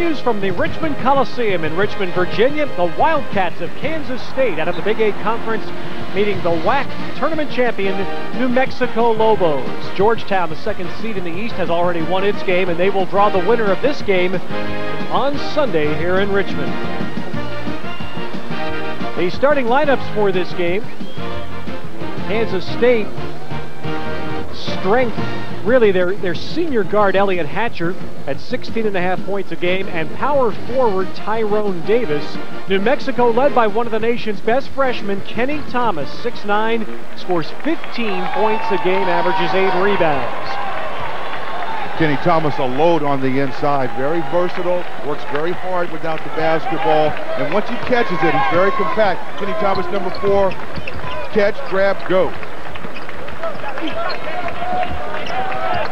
continues from the Richmond Coliseum in Richmond, Virginia. The Wildcats of Kansas State out of the Big 8 Conference meeting the WAC tournament champion, New Mexico Lobos. Georgetown, the second seed in the East, has already won its game, and they will draw the winner of this game on Sunday here in Richmond. The starting lineups for this game: Kansas State, strength, really their senior guard Elliot Hatcher at 16.5 points a game, and power forward Tyrone Davis. New Mexico led by one of the nation's best freshmen, Kenny Thomas, 6'9", scores 15 points a game, averages 8 rebounds. Kenny Thomas, a load on the inside, very versatile, works very hard without the basketball, and once he catches it, he's very compact. Kenny Thomas, number 4, catch, grab, go.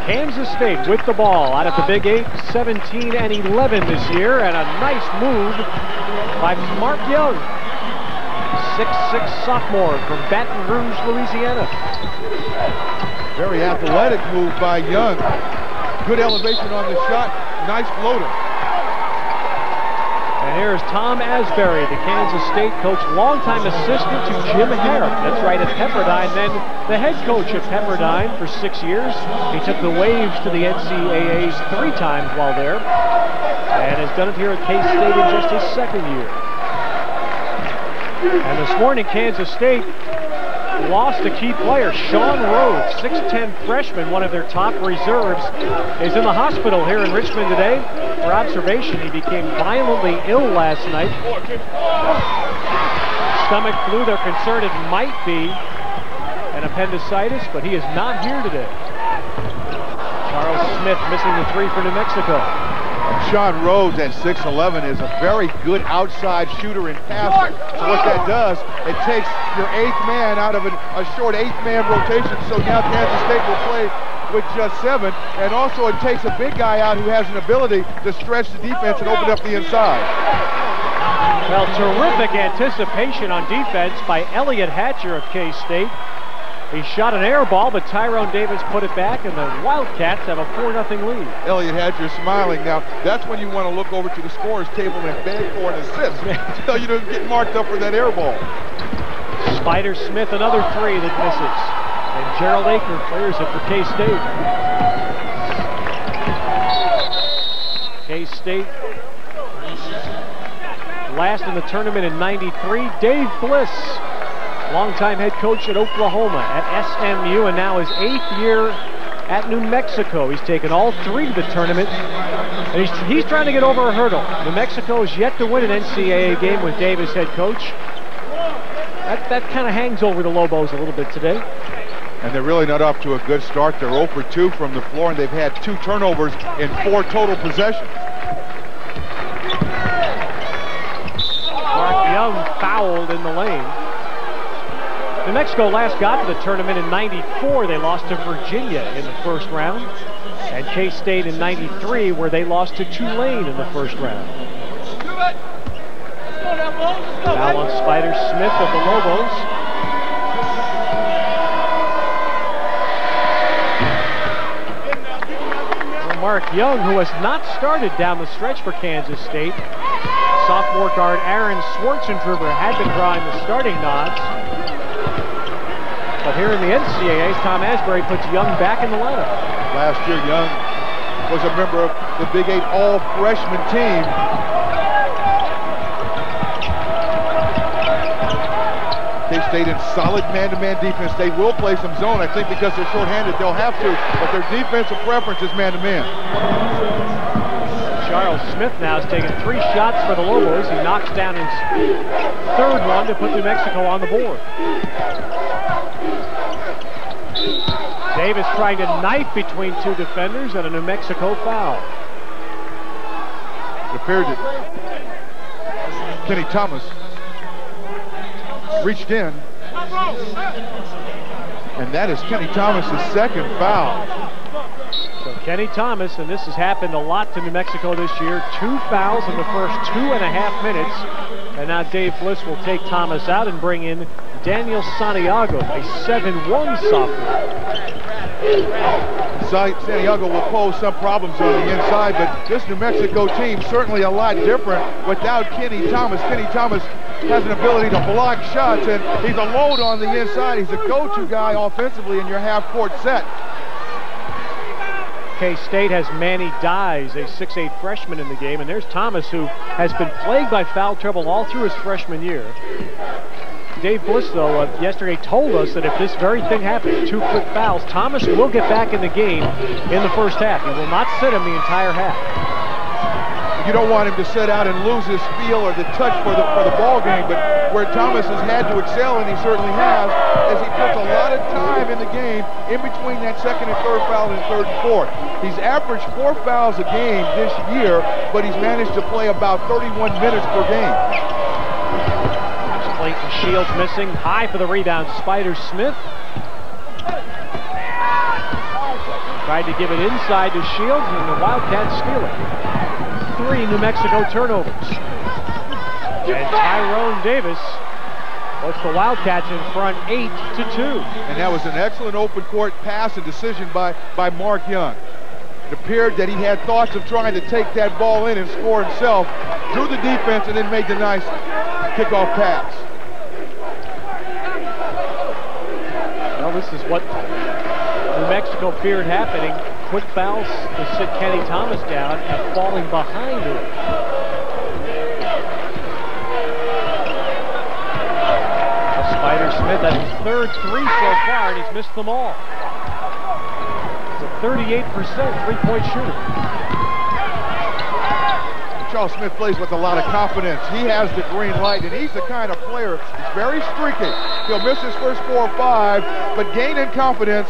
Kansas State with the ball out of the Big 8, 17 and 11 this year, and a nice move by Mark Young, 6'6" sophomore from Baton Rouge, Louisiana. Very athletic move by Young. Good elevation on the shot, nice floater. And here's Tom Asbury, the Kansas State coach, longtime assistant to Jim Harrop. That's right, at Pepperdine, then the head coach at Pepperdine for 6 years. He took the Waves to the NCAAs 3 times while there, and has done it here at K-State in just his 2nd year. And this morning, Kansas State lost a key player. Sean Rhodes, 6'10" freshman, one of their top reserves, is in the hospital here in Richmond today for observation. He became violently ill last night. Stomach flu, they're concerned it might be an appendicitis, but he is not here today. Charles Smith missing the 3 for New Mexico. Sean Rhodes at 6'11" is a very good outside shooter and passer. So what that does, it takes your 8th man out of a short 8-man rotation. So now Kansas State will play with just 7. And also it takes a big guy out who has an ability to stretch the defense and open up the inside. Well, terrific anticipation on defense by Elliot Hatcher of K-State. He shot an air ball, but Tyrone Davis put it back, and the Wildcats have a 4-0 lead. Elliot Hatcher smiling. Now, that's when you want to look over to the scorer's table and beg for an assist. Tell you to get marked up for that air ball. Spider Smith, another 3 that misses. And Gerald Aker clears it for K-State. K-State last in the tournament in '93. Dave Bliss, longtime head coach at Oklahoma, at SMU, and now his 8th year at New Mexico. He's taken all 3 to the tournament, and he's trying to get over a hurdle. New Mexico is yet to win an NCAA game with Dave as head coach. That kind of hangs over the Lobos a little bit today. And they're really not off to a good start. They're 0 for 2 from the floor, and they've had 2 turnovers in 4 total possessions. Mark Young fouled in the lane. New Mexico last got to the tournament in '94. They lost to Virginia in the first round. And K-State in '93, where they lost to Tulane in the first round. Foul on Spider Smith of the Lobos. Well, Mark Young, who has not started down the stretch for Kansas State. Sophomore guard Aaron Schwarzenegger had been drawing the starting nods. But here in the NCAAs, Tom Asbury puts Young back in the lineup. Last year, Young was a member of the Big 8 all-freshman team. K-State in solid man-to-man defense. They will play some zone, I think, because they're shorthanded. They'll have to, but their defensive preference is man-to-man. Charles Smith now has taken 3 shots for the Lobos. He knocks down his 3rd one to put New Mexico on the board. Davis trying to knife between 2 defenders, and a New Mexico foul. It appeared that Kenny Thomas reached in, and that is Kenny Thomas's 2nd foul. So Kenny Thomas, and this has happened a lot to New Mexico this year, 2 fouls in the first 2.5 minutes. And now Dave Bliss will take Thomas out and bring in Daniel Santiago, a 7'1" sophomore. Santiago will pose some problems on the inside, but this New Mexico team certainly a lot different without Kenny Thomas. Kenny Thomas has an ability to block shots, and he's a load on the inside. He's a go-to guy offensively in your half-court set. K-State has Manny Dyes, a 6'8" freshman in the game, and there's Thomas, who has been plagued by foul trouble all through his freshman year. Dave Bliss, though, yesterday told us that if this very thing happens, 2 quick fouls, Thomas will get back in the game in the first half. He will not sit him the entire half. You don't want him to sit out and lose his feel or the touch for the ball game, but where Thomas has had to excel, and he certainly has, is he puts a lot of time in the game in between that second and third foul and third and fourth. He's averaged 4 fouls a game this year, but he's managed to play about 31 minutes per game. Clayton Shields missing. High for the rebound, Spider Smith. Tried to give it inside to Shields, and the Wildcats steal it. 3 New Mexico turnovers. And Tyrone Davis puts the Wildcats in front 8-2. And that was an excellent open court pass and decision by Mark Young. It appeared that he had thoughts of trying to take that ball in and score himself, drew the defense, and then made the nice kickoff pass. Well, this is what New Mexico feared happening. Quick fouls to sit Kenny Thomas down and falling behind him. Spider Smith, that's his 3rd 3 so far, and he's missed them all. He's a 38% three-point shooter. Charles Smith plays with a lot of confidence. He has the green light, and he's the kind of player, he's very streaky. He'll miss his first 4 or 5, but gain in confidence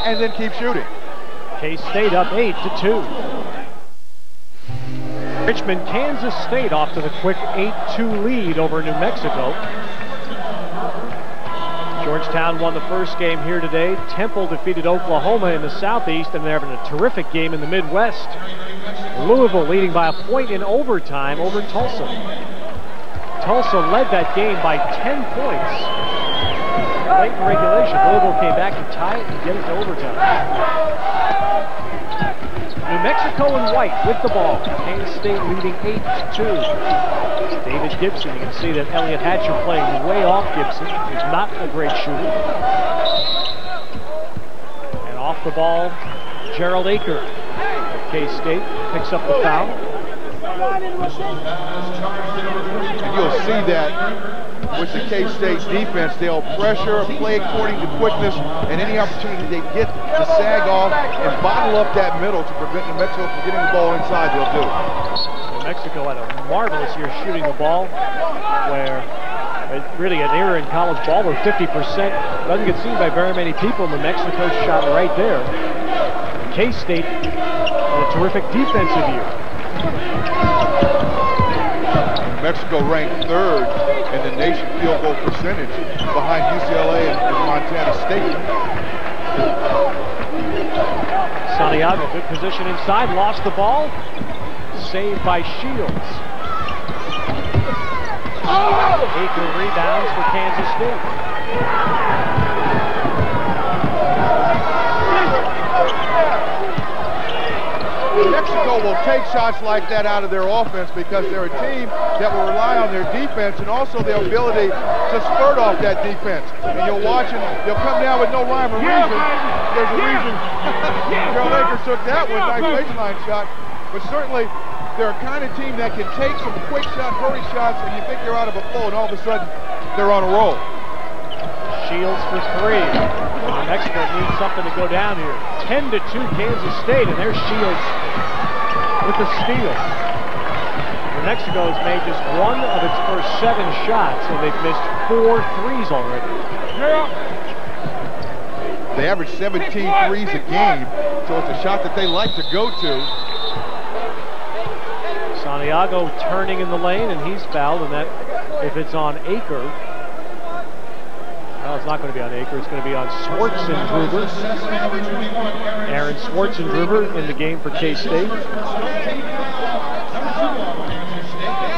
and then keep shooting. K-State up 8-2. Richmond, Kansas State off to the quick 8-2 lead over New Mexico. Georgetown won the first game here today. Temple defeated Oklahoma in the Southeast, and they're having a terrific game in the Midwest. Louisville leading by a point in overtime over Tulsa. Tulsa led that game by 10 points. Late in regulation, Louisville came back to tie it and get it to overtime. New Mexico in white with the ball. Kansas State leading 8-2. David Gibson, you can see that Elliot Hatcher playing way off Gibson. He's not a great shooter. And off the ball, Gerald Aker of K-State picks up the foul. And you'll see that with the K-State defense, they'll pressure, play according to quickness, and any opportunity they get to sag off and bottle up that middle to prevent New Mexico from getting the ball inside, they'll do it. New Mexico had a marvelous year shooting the ball, where really an era in college ball where 50% doesn't get seen by very many people. New Mexico shot right there. K-State had a terrific defensive year. New Mexico ranked 3rd in the nation field goal percentage behind UCLA and Montana State. Santiago, good position inside, lost the ball. Saved by Shields. Aker rebounds for Kansas State. Mexico will take shots like that out of their offense because they're a team that will rely on their defense and also their ability to spurt off that defense. And you'll watch and they'll come down with no rhyme or reason. There's a reason Gerald Aker took that one, nice baseline shot. But certainly they're a kind of team that can take some quick shot, hurry shots, and you think they're out of a flow, and all of a sudden they're on a roll. Shields for 3. New Mexico needs something to go down here. 10-2 Kansas State, and there's Shields with the steal. New Mexico has made just 1 of its first 7 shots, and they've missed 4 threes already. They average 17 threes a game, so it's a shot that they like to go to. Santiago turning in the lane, and he's fouled, and that, if it's on Aker, well, it's not going to be on Aker, it's going to be on Schwartzendruber. Aaron Schwartzendruber in the game for K-State.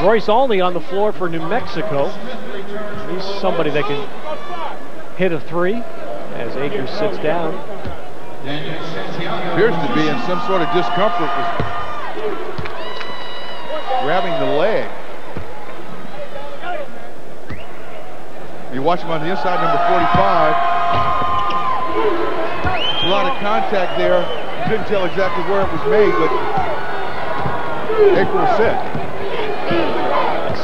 Royce Olney on the floor for New Mexico. He's somebody that can hit a 3 as Aker sits down. appears to be in some sort of discomfort with grabbing the leg. You watch him on the inside, number 45. A lot of contact there. Couldn't tell exactly where it was made, but April set.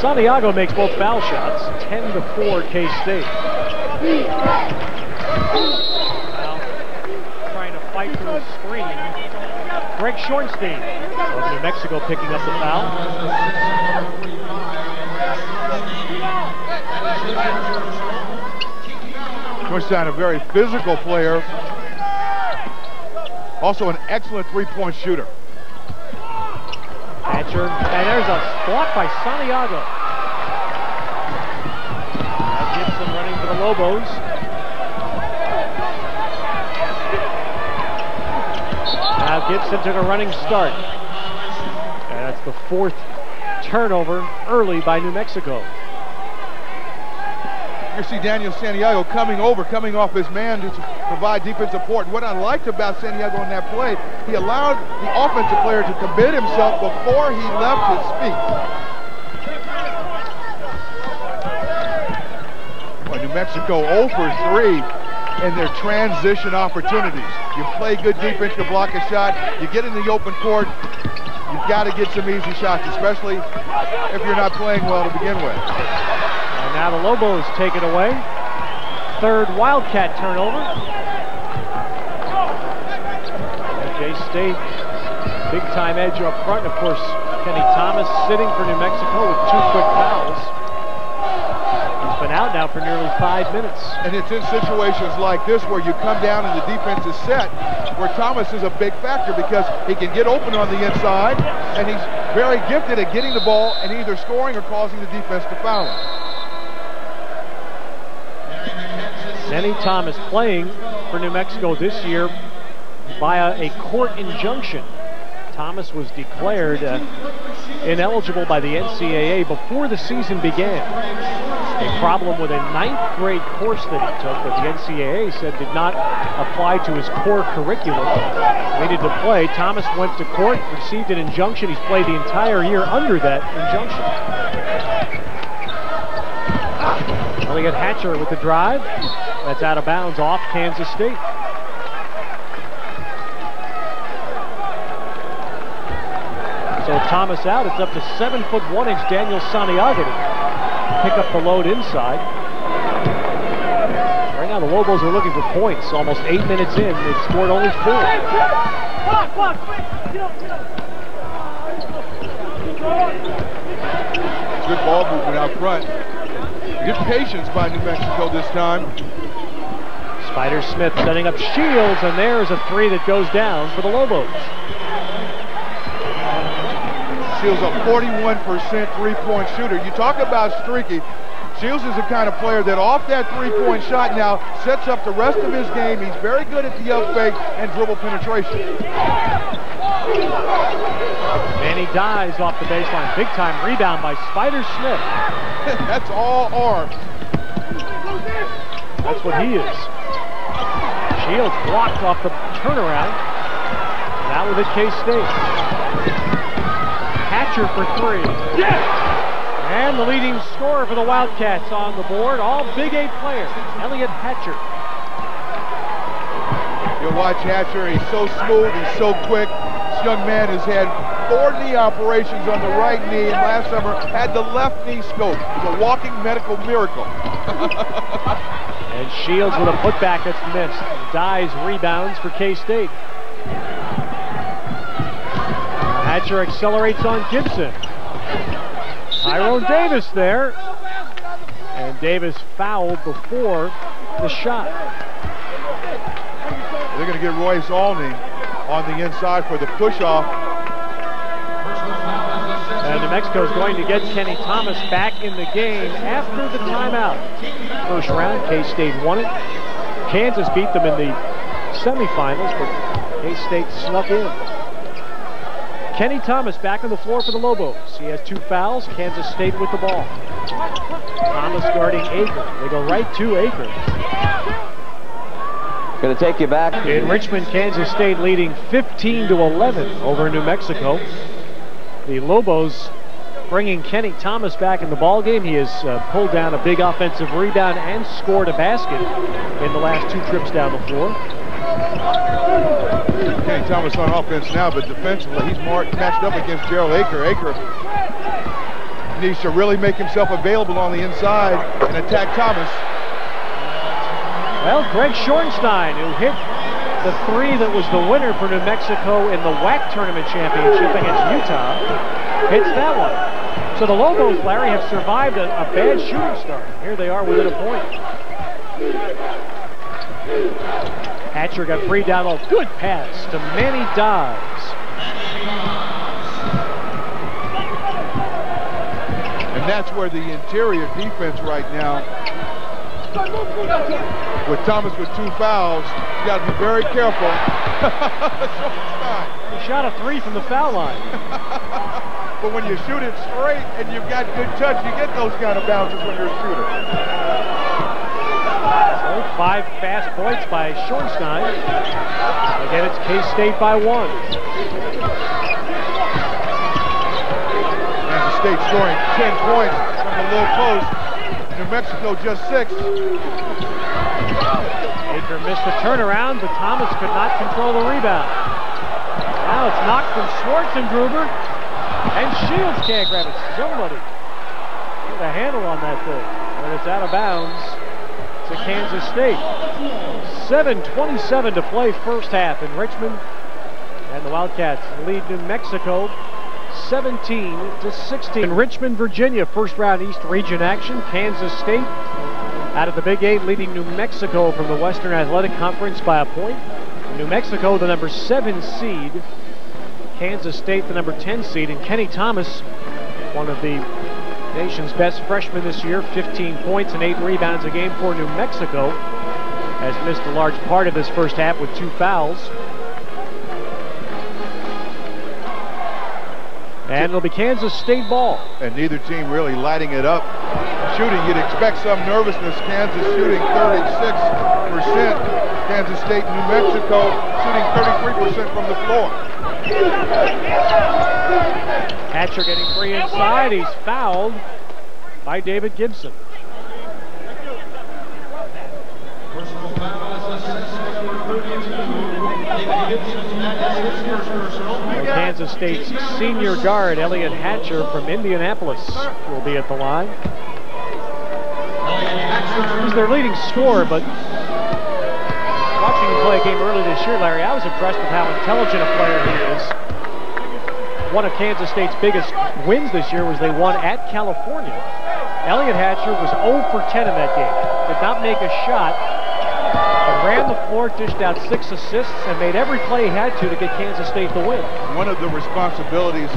Santiago makes both foul shots, 10-4 K-State. Now trying to fight through a screen. Greg Schornstein of New Mexico picking up the foul. Schornstein, a very physical player. Also an excellent three-point shooter. Hatcher, and there's a block by Santiago. Now Gibson running for the Lobos. Now Gibson took a running start. And that's the fourth turnover early by New Mexico. You see Daniel Santiago coming off his man to provide defensive support. What I liked about Santiago in that play, he allowed the offensive player to commit himself before he left his feet. Well, New Mexico 0 for 3 in their transition opportunities. You play good defense, you block a shot, you get in the open court, you've got to get some easy shots, especially if you're not playing well to begin with. Now the Lobos take it away. Third Wildcat turnover. J-State, big time edge up front. Of course, Kenny Thomas sitting for New Mexico with 2 quick fouls. He's been out now for nearly 5 minutes. And it's in situations like this where you come down and the defense is set, where Thomas is a big factor because he can get open on the inside, and he's very gifted at getting the ball and either scoring or causing the defense to foul him. Kenny Thomas playing for New Mexico this year via a court injunction. Thomas was declared ineligible by the NCAA before the season began. A problem with a 9th grade course that he took that the NCAA said did not apply to his core curriculum. Needed to play. Thomas went to court, received an injunction. He's played the entire year under that injunction. Elliot Hatcher with the drive. That's out of bounds off Kansas State. So with Thomas out, it's up to 7'1" Daniel Santiago to pick up the load inside. Right now the Lobos are looking for points. Almost 8 minutes in, they've scored only 4. Good ball movement out front. Good patience by New Mexico this time. Spider Smith setting up Shields, and there's a 3 that goes down for the Lobos. Shields a 41% three-point shooter. You talk about streaky. Shields is the kind of player that off that three-point shot now sets up the rest of his game. He's very good at the up fake and dribble penetration. And he dives off the baseline. Big time rebound by Spider Smith. That's all arm. That's what he is. Shields blocked off the turnaround. Now with it, K-State. Hatcher for 3. And the leading scorer for the Wildcats on the board. All Big 8 players. Elliot Hatcher. You'll watch Hatcher. He's so smooth. He's so quick. This young man has had 4 knee operations on the right knee, and last summer had the left knee scope. He's a walking medical miracle. And Shields with a putback that's missed. Dies rebounds for K-State. Hatcher accelerates on Gibson. Tyrone Davis there. And Davis fouled before the shot. They're going to get Royce Alney on the inside for the push-off. And New Mexico is going to get Kenny Thomas back in the game after the timeout. First round, K-State won it. Kansas beat them in the semifinals, but K-State snuck in. Kenny Thomas back on the floor for the Lobos. He has 2 fouls. Kansas State with the ball. Thomas guarding Akers. They go right to Akers. Going to take you back. In Richmond, Kansas State leading 15-11 over New Mexico. The Lobos bringing Kenny Thomas back in the ballgame. He has pulled down a big offensive rebound and scored a basket in the last 2 trips down the floor. Kenny Thomas on offense now, but defensively he's matched up against Gerald Aker. Aker needs to really make himself available on the inside and attack Thomas. Well, Greg Schornstein, who hit the 3 that was the winner for New Mexico in the WAC Tournament Championship against Utah, hits that one. So the Lobos, Larry, have survived a bad shooting start. Here they are within a point. Hatcher got free down low. Good pass to Manny Dobbs. And that's where the interior defense right now, with Thomas with 2 fouls, you got to be very careful. He shot a 3 from the foul line. But when you shoot it straight and you've got good touch, you get those kind of bounces when you're a shooter. So 5 fast points by Schornstein. Again, it's K-State by 1. Kansas State scoring 10 points from the low post. New Mexico just 6. Aker missed the turnaround, but Thomas could not control the rebound. Now it's knocked from Schwartzengruber, and Shields can't grab it. Somebody get a handle on that thing. And it's out of bounds to Kansas State. 7:27 to play first half in Richmond, and the Wildcats lead New Mexico 17-16. In Richmond, Virginia, first round East Region action. Kansas State out of the Big 8 leading New Mexico from the Western Athletic Conference by a point. New Mexico, the number 7 seed. Kansas State, the number 10 seed. And Kenny Thomas, one of the nation's best freshmen this year, 15 points and 8 rebounds a game for New Mexico, has missed a large part of this first half with 2 fouls. And it'll be Kansas State ball. And neither team really lighting it up. Shooting, you'd expect some nervousness. Kansas shooting 36%. Kansas State, New Mexico shooting 33% from the floor. Hatcher getting free inside. He's fouled by David Gibson. Kansas State's senior guard, Elliot Hatcher from Indianapolis, will be at the line. He's their leading scorer, but watching him play a game early this year, Larry, I was impressed with how intelligent a player he is. One of Kansas State's biggest wins this year was they won at California. Elliot Hatcher was 0 for 10 in that game. Did not make a shot. Ran the floor, dished out 6 assists, and made every play he had to get Kansas State the win. One of the responsibilities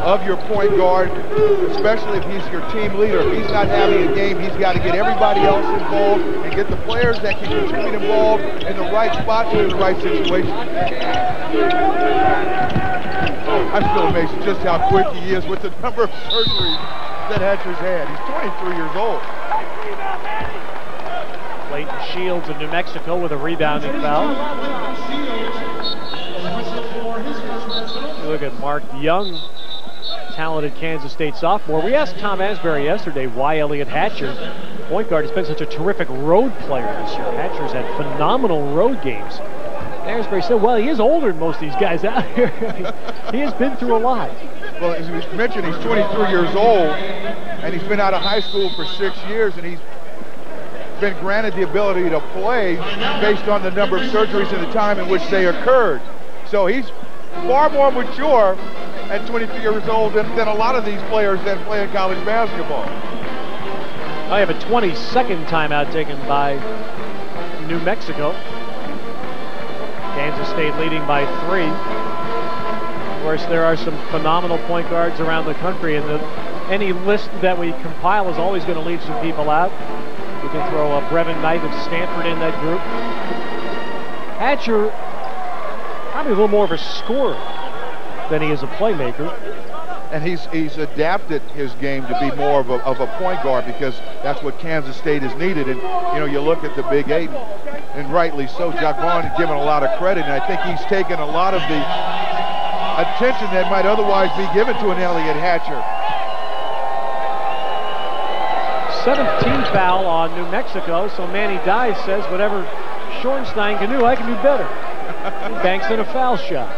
of your point guard, especially if he's your team leader, if he's not having a game, he's got to get everybody else involved and get the players that can contribute involved in the right spots and in the right situation. I'm still amazed at just how quick he is with the number of surgeries that Hatcher's had. He's 23 years old. Clayton Shields of New Mexico with a rebounding foul. Look at Mark Young, talented Kansas State sophomore. We asked Tom Asbury yesterday why Elliot Hatcher, point guard, has been such a terrific road player this year. Hatcher's had phenomenal road games. Asbury said, well, he is older than most of these guys out here. He has been through a lot. Well, as we mentioned, he's 23 years old, and he's been out of high school for 6 years, and he's been granted the ability to play based on the number of surgeries and the time in which they occurred. So he's far more mature at 23 years old than a lot of these players that play in college basketball. I have a 22nd timeout taken by New Mexico. Kansas State leading by 3. Of course, there are some phenomenal point guards around the country, and any list that we compile is always going to leave some people out. You can throw a Brevin Knight of Stanford in that group. Hatcher, probably a little more of a scorer than he is a playmaker. And he's adapted his game to be more of a point guard because that's what Kansas State has needed. And, you know, you look at the Big Eight, and rightly so, Jack Vaughn is given a lot of credit, and I think he's taken a lot of the attention that might otherwise be given to an Elliott Hatcher. 17th foul on New Mexico, so Manny Dice says whatever Schornstein can do, I can do better. He banks in a foul shot.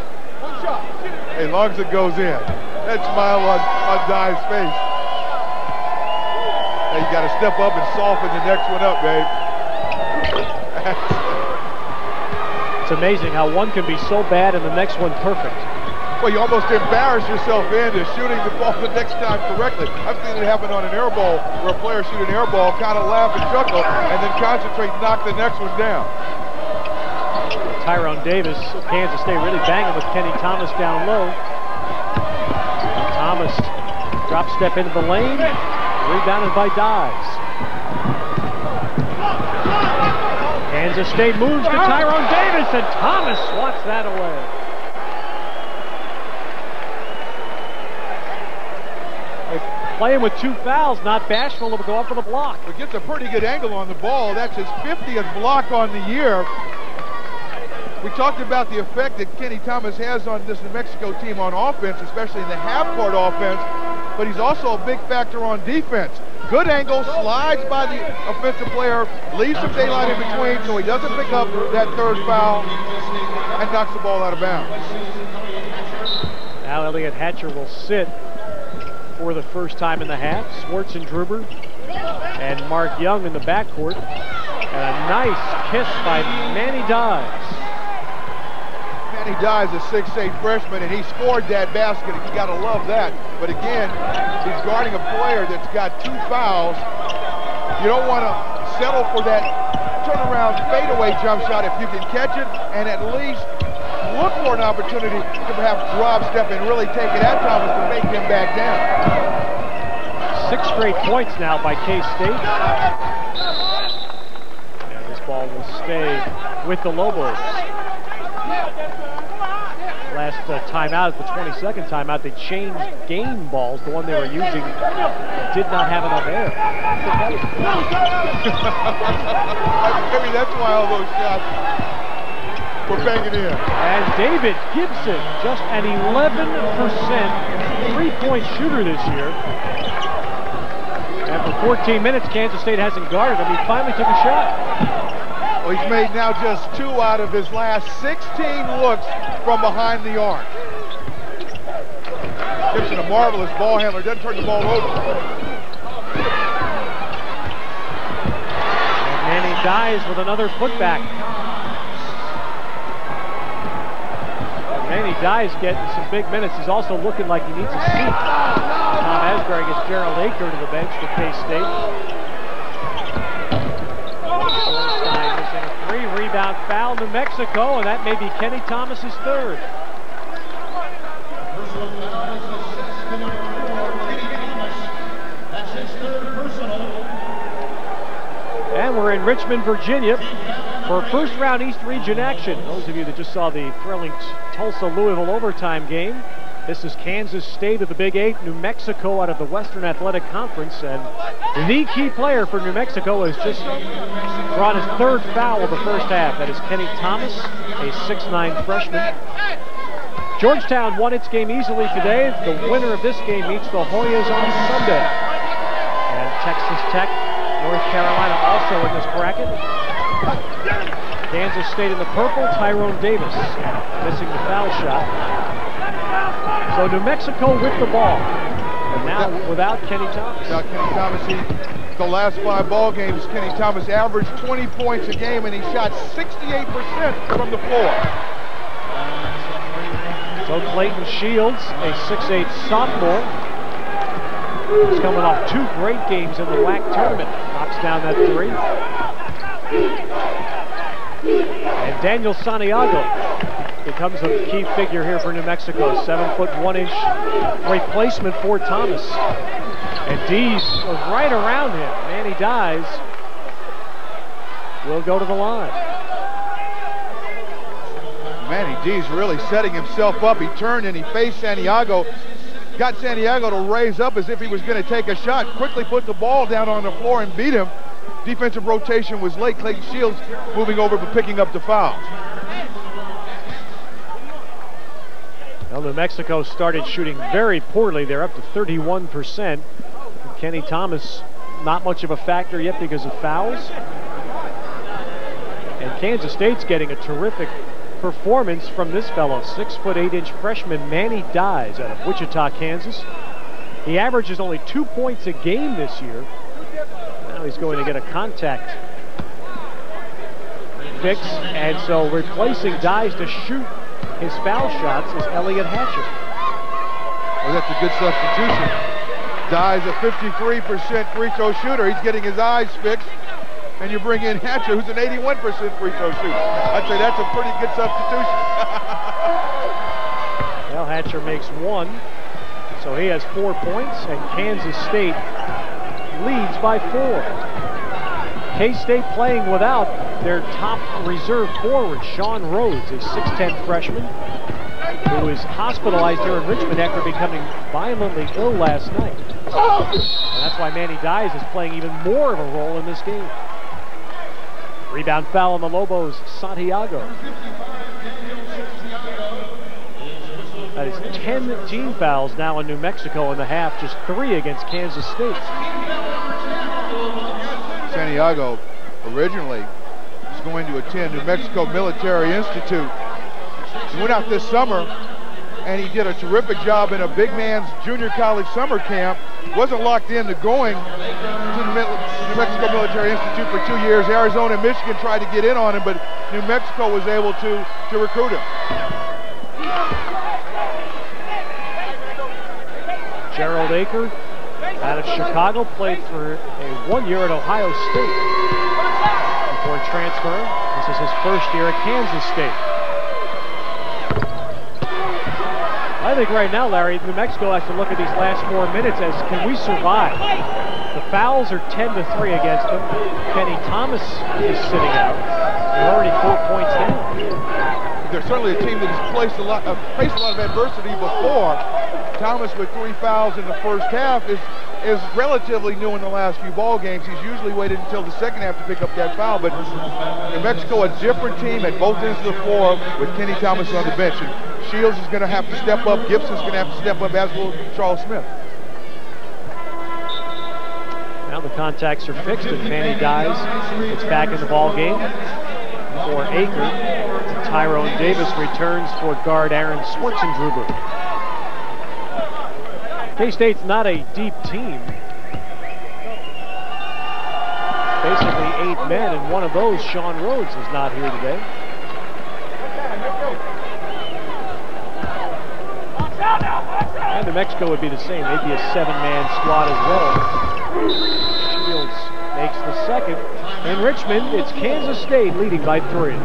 As long as it goes in. That smile on Dice's face. Hey, you got to step up and soften the next one up, babe. It's amazing how one can be so bad and the next one perfect. Well, you almost embarrass yourself into shooting the ball the next time correctly. I've seen it happen on an air ball where a player shoot an air ball, kind of laugh and chuckle, and then concentrate and knock the next one down. Tyrone Davis, Kansas State really banging with Kenny Thomas down low. Thomas drop step into the lane, rebounded by Dives. Kansas State moves to Tyrone Davis, and Thomas swats that away. Playing with 2 fouls, not bashful to go up with a block. But gets a pretty good angle on the ball. That's his 50th block on the year. We talked about the effect that Kenny Thomas has on this New Mexico team on offense, especially in the half-court offense, but he's also a big factor on defense. Good angle, slides by the offensive player, leaves some daylight in between so he doesn't pick up that 3rd foul and knocks the ball out of bounds. Now Elliott Hatcher will sit for the first time in the half. Swartz and Druber and Mark Young in the backcourt. And a nice kiss by Manny Dives. Manny Dives, a 6'8" freshman, and he scored that basket, and you got to love that. But again, he's guarding a player that's got 2 fouls. You don't want to settle for that turnaround fadeaway jump shot if you can catch it, and at least look for an opportunity to perhaps drop step and really take it at Thomas to make him back down. 6 straight points now by K-State. And this ball will stay with the Lobos. Last timeout, the 22nd timeout, they changed game balls. The one they were using did not have enough air. Maybe that's why all those shots were banging in. And David Gibson, just an 11% three-point shooter this year. And for 14 minutes, Kansas State hasn't guarded him. He finally took a shot. Well, he's made now just 2 out of his last 16 looks from behind the arc. Gibson, a marvelous ball handler, doesn't turn the ball over. And Manny Dives with another putback. Manny Dives getting some big minutes. He's also looking like he needs a seat. Tom Asbury gets Gerald Aker to the bench for K-State. Schornstein missing a 3-rebound foul, New Mexico, and that may be Kenny Thomas's 3rd. And we're in Richmond, Virginia for first-round East Region action. Those of you that just saw the thrilling Tulsa-Louisville overtime game, this is Kansas State of the Big 8, New Mexico out of the Western Athletic Conference, and the key player for New Mexico has just brought his 3rd foul of the first half. That is Kenny Thomas, a 6'9" freshman. Georgetown won its game easily today. The winner of this game meets the Hoyas on Sunday. And Texas Tech, North Carolina also in this bracket. Kansas State in the purple, Tyrone Davis missing the foul shot. So New Mexico with the ball. And now without Kenny Thomas. Without Kenny Thomas, the last 5 ball games, Kenny Thomas averaged 20 points a game, and he shot 68% from the floor. So Clayton Shields, a 6'8" sophomore, is coming off 2 great games in the WAC tournament. Knocks down that 3. And Daniel Santiago becomes a key figure here for New Mexico. 7'1" replacement for Thomas. And Dees was right around him. Manny Dives will go to the line. Manny Dees really setting himself up. He turned and he faced Santiago. got Santiago to raise up as if he was going to take a shot, quickly put the ball down on the floor and beat him. Defensive rotation was late. Clayton Shields moving over but picking up the foul. Well, New Mexico started shooting very poorly. They're up to 31%. Kenny Thomas, not much of a factor yet because of fouls. And Kansas State's getting a terrific performance from this fellow, 6'8" freshman Manny Dyes out of Wichita, Kansas. He averages only 2 points a game this year. Now he's going to get a contact fix, and so replacing Dyes to shoot his foul shots is Elliot Hatcher. Well, that's a good substitution. Dyes a 53% free throw shooter. He's getting his eyes fixed. And you bring in Hatcher, who's an 81% free throw shooter. I'd say that's a pretty good substitution. Well, Hatcher makes 1, so he has 4 points, and Kansas State leads by 4. K-State playing without their top reserve forward, Sean Rhodes, a 6'10" freshman, who was hospitalized here in Richmond after becoming violently ill last night. And that's why Manny Dyes is playing even more of a role in this game. Rebound foul on the Lobos, Santiago. That is 10 team fouls now in New Mexico in the half, just 3 against Kansas State. Santiago originally was going to attend New Mexico Military Institute. He went out this summer and he did a terrific job in a big man's junior college summer camp. Wasn't locked into going to the New Mexico Military Institute for 2 years. Arizona and Michigan tried to get in on him, but New Mexico was able to recruit him. Gerald Aker out of Chicago, played for 1 year at Ohio State before transferring. This is his first year at Kansas State. I think right now, Larry, New Mexico has to look at these last 4 minutes as, can we survive? The fouls are 10-3 against them. Kenny Thomas is sitting out. They're already 4 points down. They're certainly a team that has faced a lot of adversity before. Thomas with 3 fouls in the first half is relatively new in the last few ball games. He's usually waited until the second half to pick up that foul, but New Mexico, a different team at both ends of the floor with Kenny Thomas on the bench. And Shields is going to have to step up. Gibson's going to have to step up, as will Charles Smith. Now the contacts are fixed, and Manny Dyes gets back in the ball game for Aker. Tyrone Davis returns for guard Aaron Schwartzendruber. K-State's not a deep team. Basically 8 men, and one of those, Sean Rhodes, is not here today. And New Mexico would be the same. They'd be a 7-man squad as well. Shields makes the second. In Richmond, it's Kansas State leading by 3.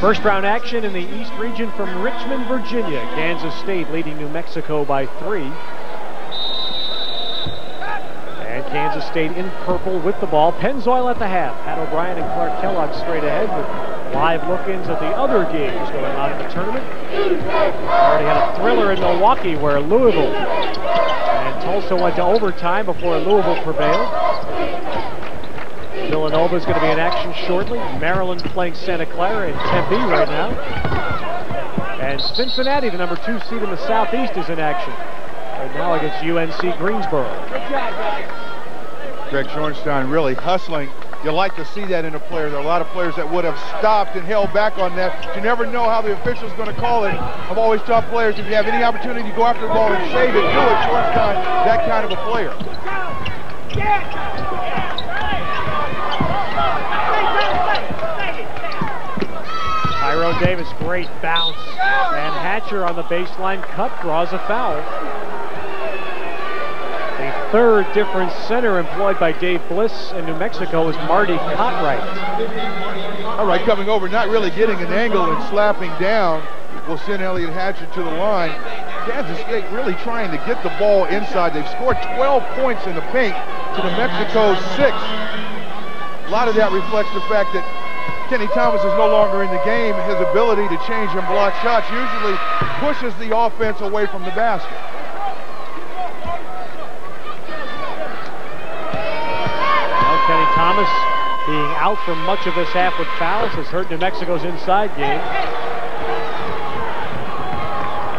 First round action in the East region from Richmond, Virginia. Kansas State leading New Mexico by 3. And Kansas State in purple with the ball. Pennzoil at the half. Pat O'Brien and Clark Kellogg straight ahead with live look-ins at the other games going on in the tournament. Already had a thriller in Milwaukee where Louisville and Tulsa went to overtime before Louisville prevailed. Villanova is going to be in action shortly. Maryland playing Santa Clara in Tempe right now. And Cincinnati, the number 2 seed in the Southeast, is in action right now against UNC Greensboro. Greg Schornstein really hustling. You like to see that in a player. There are a lot of players that would have stopped and held back on that. You never know how the official's going to call it. I've always taught players, if you have any opportunity to go after the ball and save it, do it. Schornstein, that kind of a player. Tyrone Davis, great bounce. And Hatcher on the baseline cut, draws a foul. The third different center employed by Dave Bliss in New Mexico is Marty Cotright. All right, coming over, not really getting an angle and slapping down will send Elliot Hatcher to the line. Kansas State really trying to get the ball inside. They've scored 12 points in the paint to New Mexico's 6. A lot of that reflects the fact that Kenny Thomas is no longer in the game. His ability to change and block shots usually pushes the offense away from the basket. Thomas being out for much of this half with fouls has hurt New Mexico's inside game.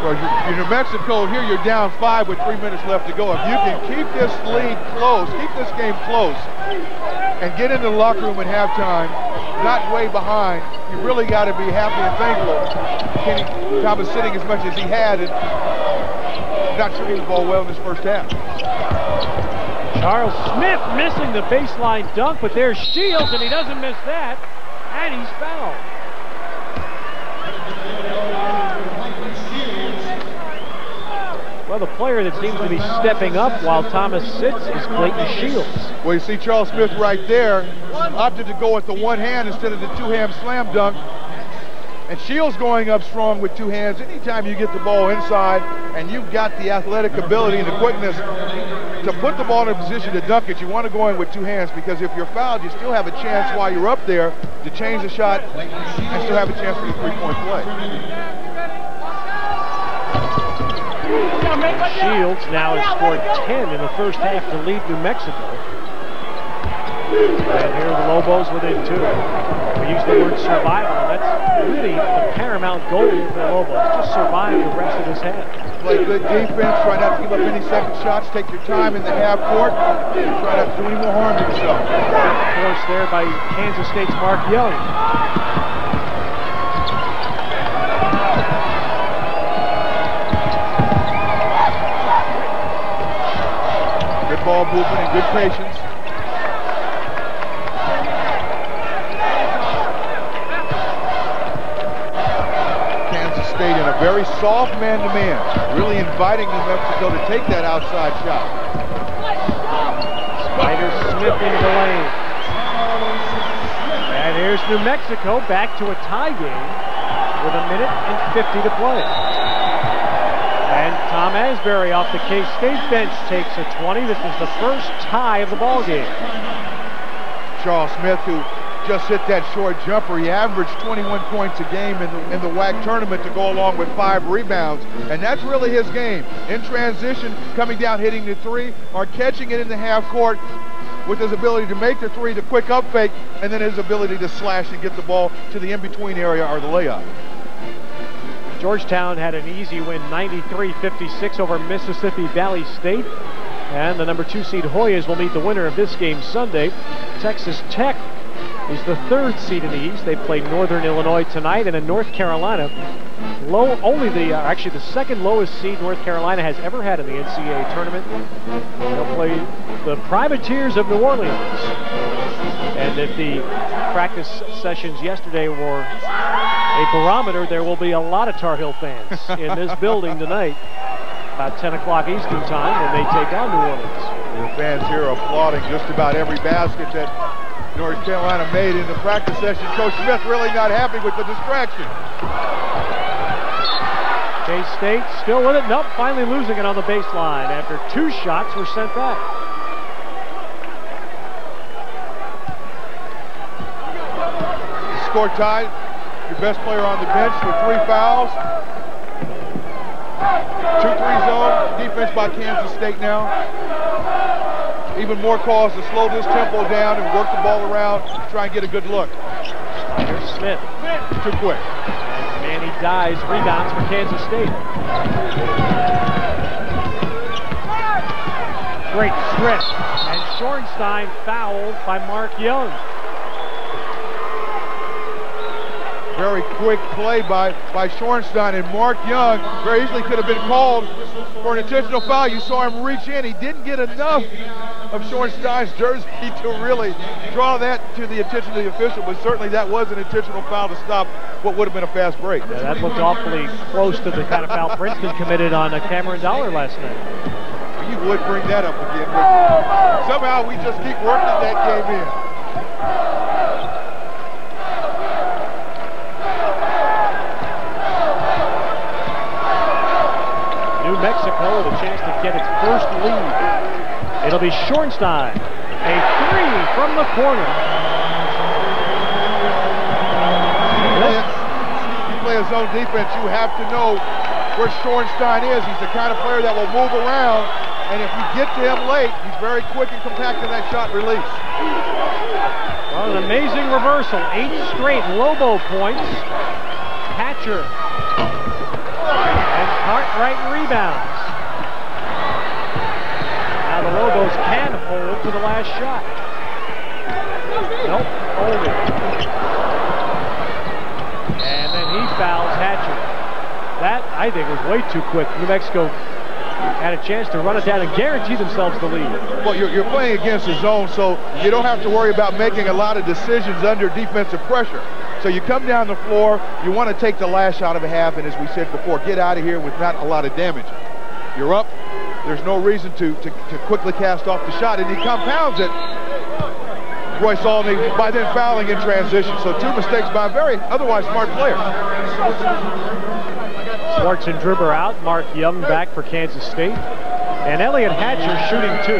Well, you're New Mexico here, you're down 5 with 3 minutes left to go. If you can keep this lead close, keep this game close, and get into the locker room at halftime, not way behind, you really got to be happy and thankful. Kenny Thomas sitting as much as he had and not shooting the ball well in this first half. Charles Smith missing the baseline dunk, but there's Shields, and he doesn't miss that, and he's fouled. Well, the player that seems to be stepping up while Thomas sits is Clayton Shields. Well, you see Charles Smith right there, opted to go with the one hand instead of the two-hand slam dunk. And Shields going up strong with two hands. Anytime you get the ball inside and you've got the athletic ability and the quickness to put the ball in a position to dunk it, you want to go in with two hands, because if you're fouled, you still have a chance while you're up there to change the shot and still have a chance for the three-point play. Shields now has scored 10 in the first half to lead New Mexico. And here the Lobos within 2. We use the word survival, and that's really the paramount goal for the Lobos. Just survive the rest of this half. Play good defense, try not to give up any second shots, take your time in the half court, and try not to do any more harm to yourself. Forced there by Kansas State's Mark Young. Good ball movement and good patience. Kansas State in a very soft man-to-man, really inviting New Mexico to take that outside shot. Spider Smith into the lane. And here's New Mexico back to a tie game with 1 minute and 50 to play. And Tom Asbury off the K-State bench takes a 20. This is the first tie of the ball game. Charles Smith, who just hit that short jumper, he averaged 21 points a game in the WAC tournament to go along with 5 rebounds, and that's really his game. In transition, coming down, hitting the three, or catching it in the half court with his ability to make the three, the quick up fake, and then his ability to slash and get the ball to the in-between area or the layup. Georgetown had an easy win, 93-56 over Mississippi Valley State. And the number 2 seed Hoyas will meet the winner of this game Sunday. Texas Tech is the 3rd seed in the East. They play Northern Illinois tonight, and in North Carolina, actually the 2nd lowest seed North Carolina has ever had in the NCAA tournament. They'll play the Privateers of New Orleans. And if the practice sessions yesterday were a barometer, there will be a lot of Tar Heel fans in this building tonight, about 10 o'clock Eastern time, when they take on New Orleans. The fans here are applauding just about every basket that North Carolina made in the practice session. Coach Smith really not happy with the distraction. K-State still with it. Nope, finally losing it on the baseline after 2 shots were sent back. Score tied. Your best player on the bench with 3 fouls. 2-3 zone defense by Kansas State now. Even more calls to slow this tempo down and work the ball around, try and get a good look. Here's Smith. Too quick. And Manny Dyes rebounds for Kansas State. Great strip. And Schornstein fouled by Mark Young. Very quick play by Schornstein, and Mark Young very easily could have been called for an intentional foul. You saw him reach in. He didn't get enough of Schornstein's jersey to really draw that to the attention of the official, but certainly that was an intentional foul to stop what would have been a fast break. Yeah, that looked awfully close to the kind of foul Princeton committed on Cameron Dollar last night. You would bring that up again, but somehow we just keep working that game in. New Mexico with a chance to get its first lead. It'll be Schornstein. A 3 from the corner. You play a zone defense, you have to know where Schornstein is. He's the kind of player that will move around and if you get to him late, he's very quick and compact in that shot release. Well, an amazing reversal. 8 straight Lobo points. Hatcher and Cartwright rebounds. Now the Lobos can hold for the last shot. Nope, holding. And then he fouls Hatcher. That, I think, was way too quick. New Mexico had a chance to run it down and guarantee themselves the lead. Well, you're playing against the zone, so you don't have to worry about making a lot of decisions under defensive pressure. So you come down the floor, you want to take the last shot of a half, and as we said before, get out of here with not a lot of damage. You're up. There's no reason to quickly cast off the shot, and he compounds it. Royce Aldney by then fouling in transition. So 2 mistakes by a very otherwise smart player. Swartz and Dribber out. Mark Young back for Kansas State. And Elliot Hatcher shooting 2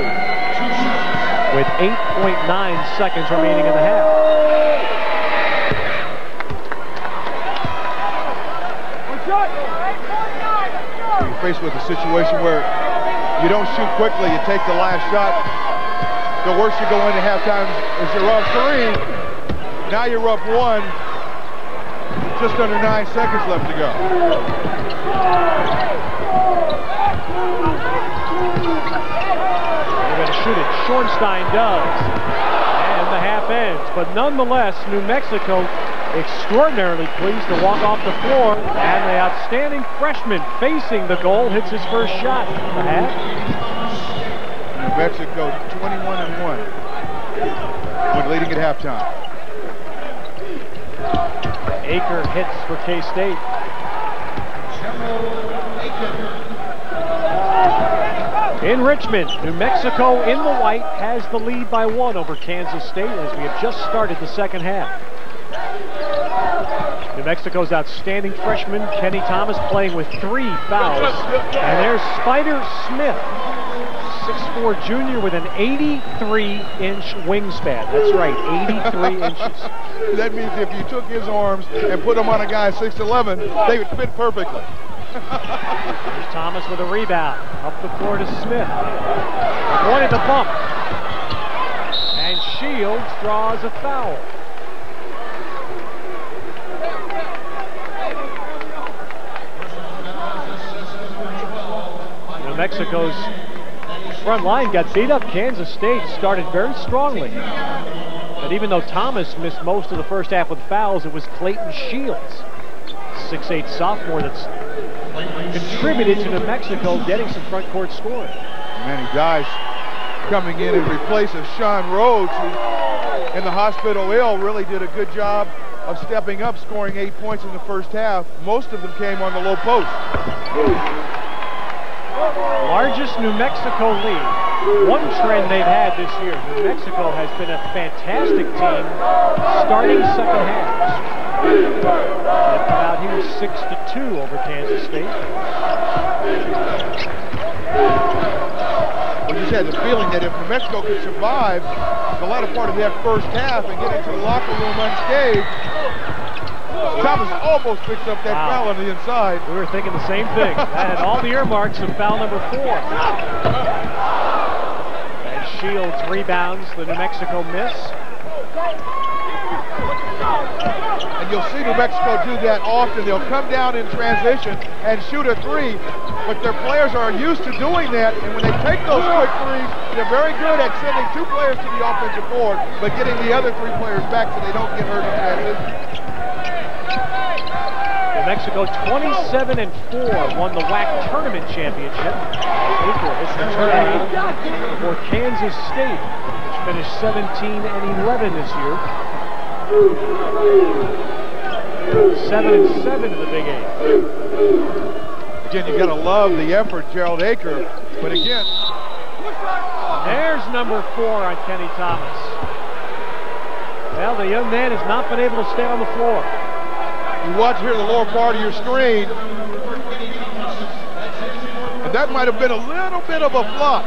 with 8.9 seconds remaining in the half. You're faced with a situation where you don't shoot quickly, you take the last shot. The worse you go into halftime is you're up 3. Now you're up 1. Just under 9 seconds left to go. They're going to shoot it. Schornstein does. And the half ends. But nonetheless, New Mexico extraordinarily pleased to walk off the floor. And the outstanding freshman facing the goal hits his first shot. The half. New Mexico 21-1 when leading at halftime. Aker hits for K-State. In Richmond, New Mexico in the white has the lead by 1 over Kansas State as we have just started the second half. New Mexico's outstanding freshman, Kenny Thomas, playing with 3 fouls. And there's Spider Smith, 6'4" junior with an 83-inch wingspan. That's right, 83 inches. That means if you took his arms and put them on a guy 6'11", they would fit perfectly. Here's Thomas with a rebound. Up the floor to Smith. Avoided the bump. And Shields draws a foul. New Mexico's front line got beat up. Kansas State started very strongly. But even though Thomas missed most of the first half with fouls, it was Clayton Shields, 6'8" sophomore, that's contributed to New Mexico getting some front court scoring. Manny Dice coming in and replaces Sean Rhodes, who in the hospital ill really did a good job of stepping up, scoring 8 points in the first half. Most of them came on the low post. Largest New Mexico lead. One trend they've had this year, New Mexico has been a fantastic team starting second half. Out here 6-2 over Kansas State. We just had the feeling that if New Mexico could survive the latter part of that first half and get into the locker room unscathed, Thomas almost picks up that foul on the inside. We were thinking the same thing. That had all the earmarks of foul number 4. And Shields rebounds the New Mexico miss. And you'll see New Mexico do that often. They'll come down in transition and shoot a 3, but their players are used to doing that, and when they take those quick 3s, they're very good at sending 2 players to the offensive board, but getting the other 3 players back so they don't get hurt in transition. New Mexico 27-4 won the WAC tournament championship. April is the tournament for Kansas State, which finished 17-11 this year. 7-7 in the Big 8. Again, you got to love the effort, Gerald Aker. But again, there's number 4 on Kenny Thomas. Well, the young man has not been able to stay on the floor. You watch here the lower part of your screen, and that might have been a little bit of a flop.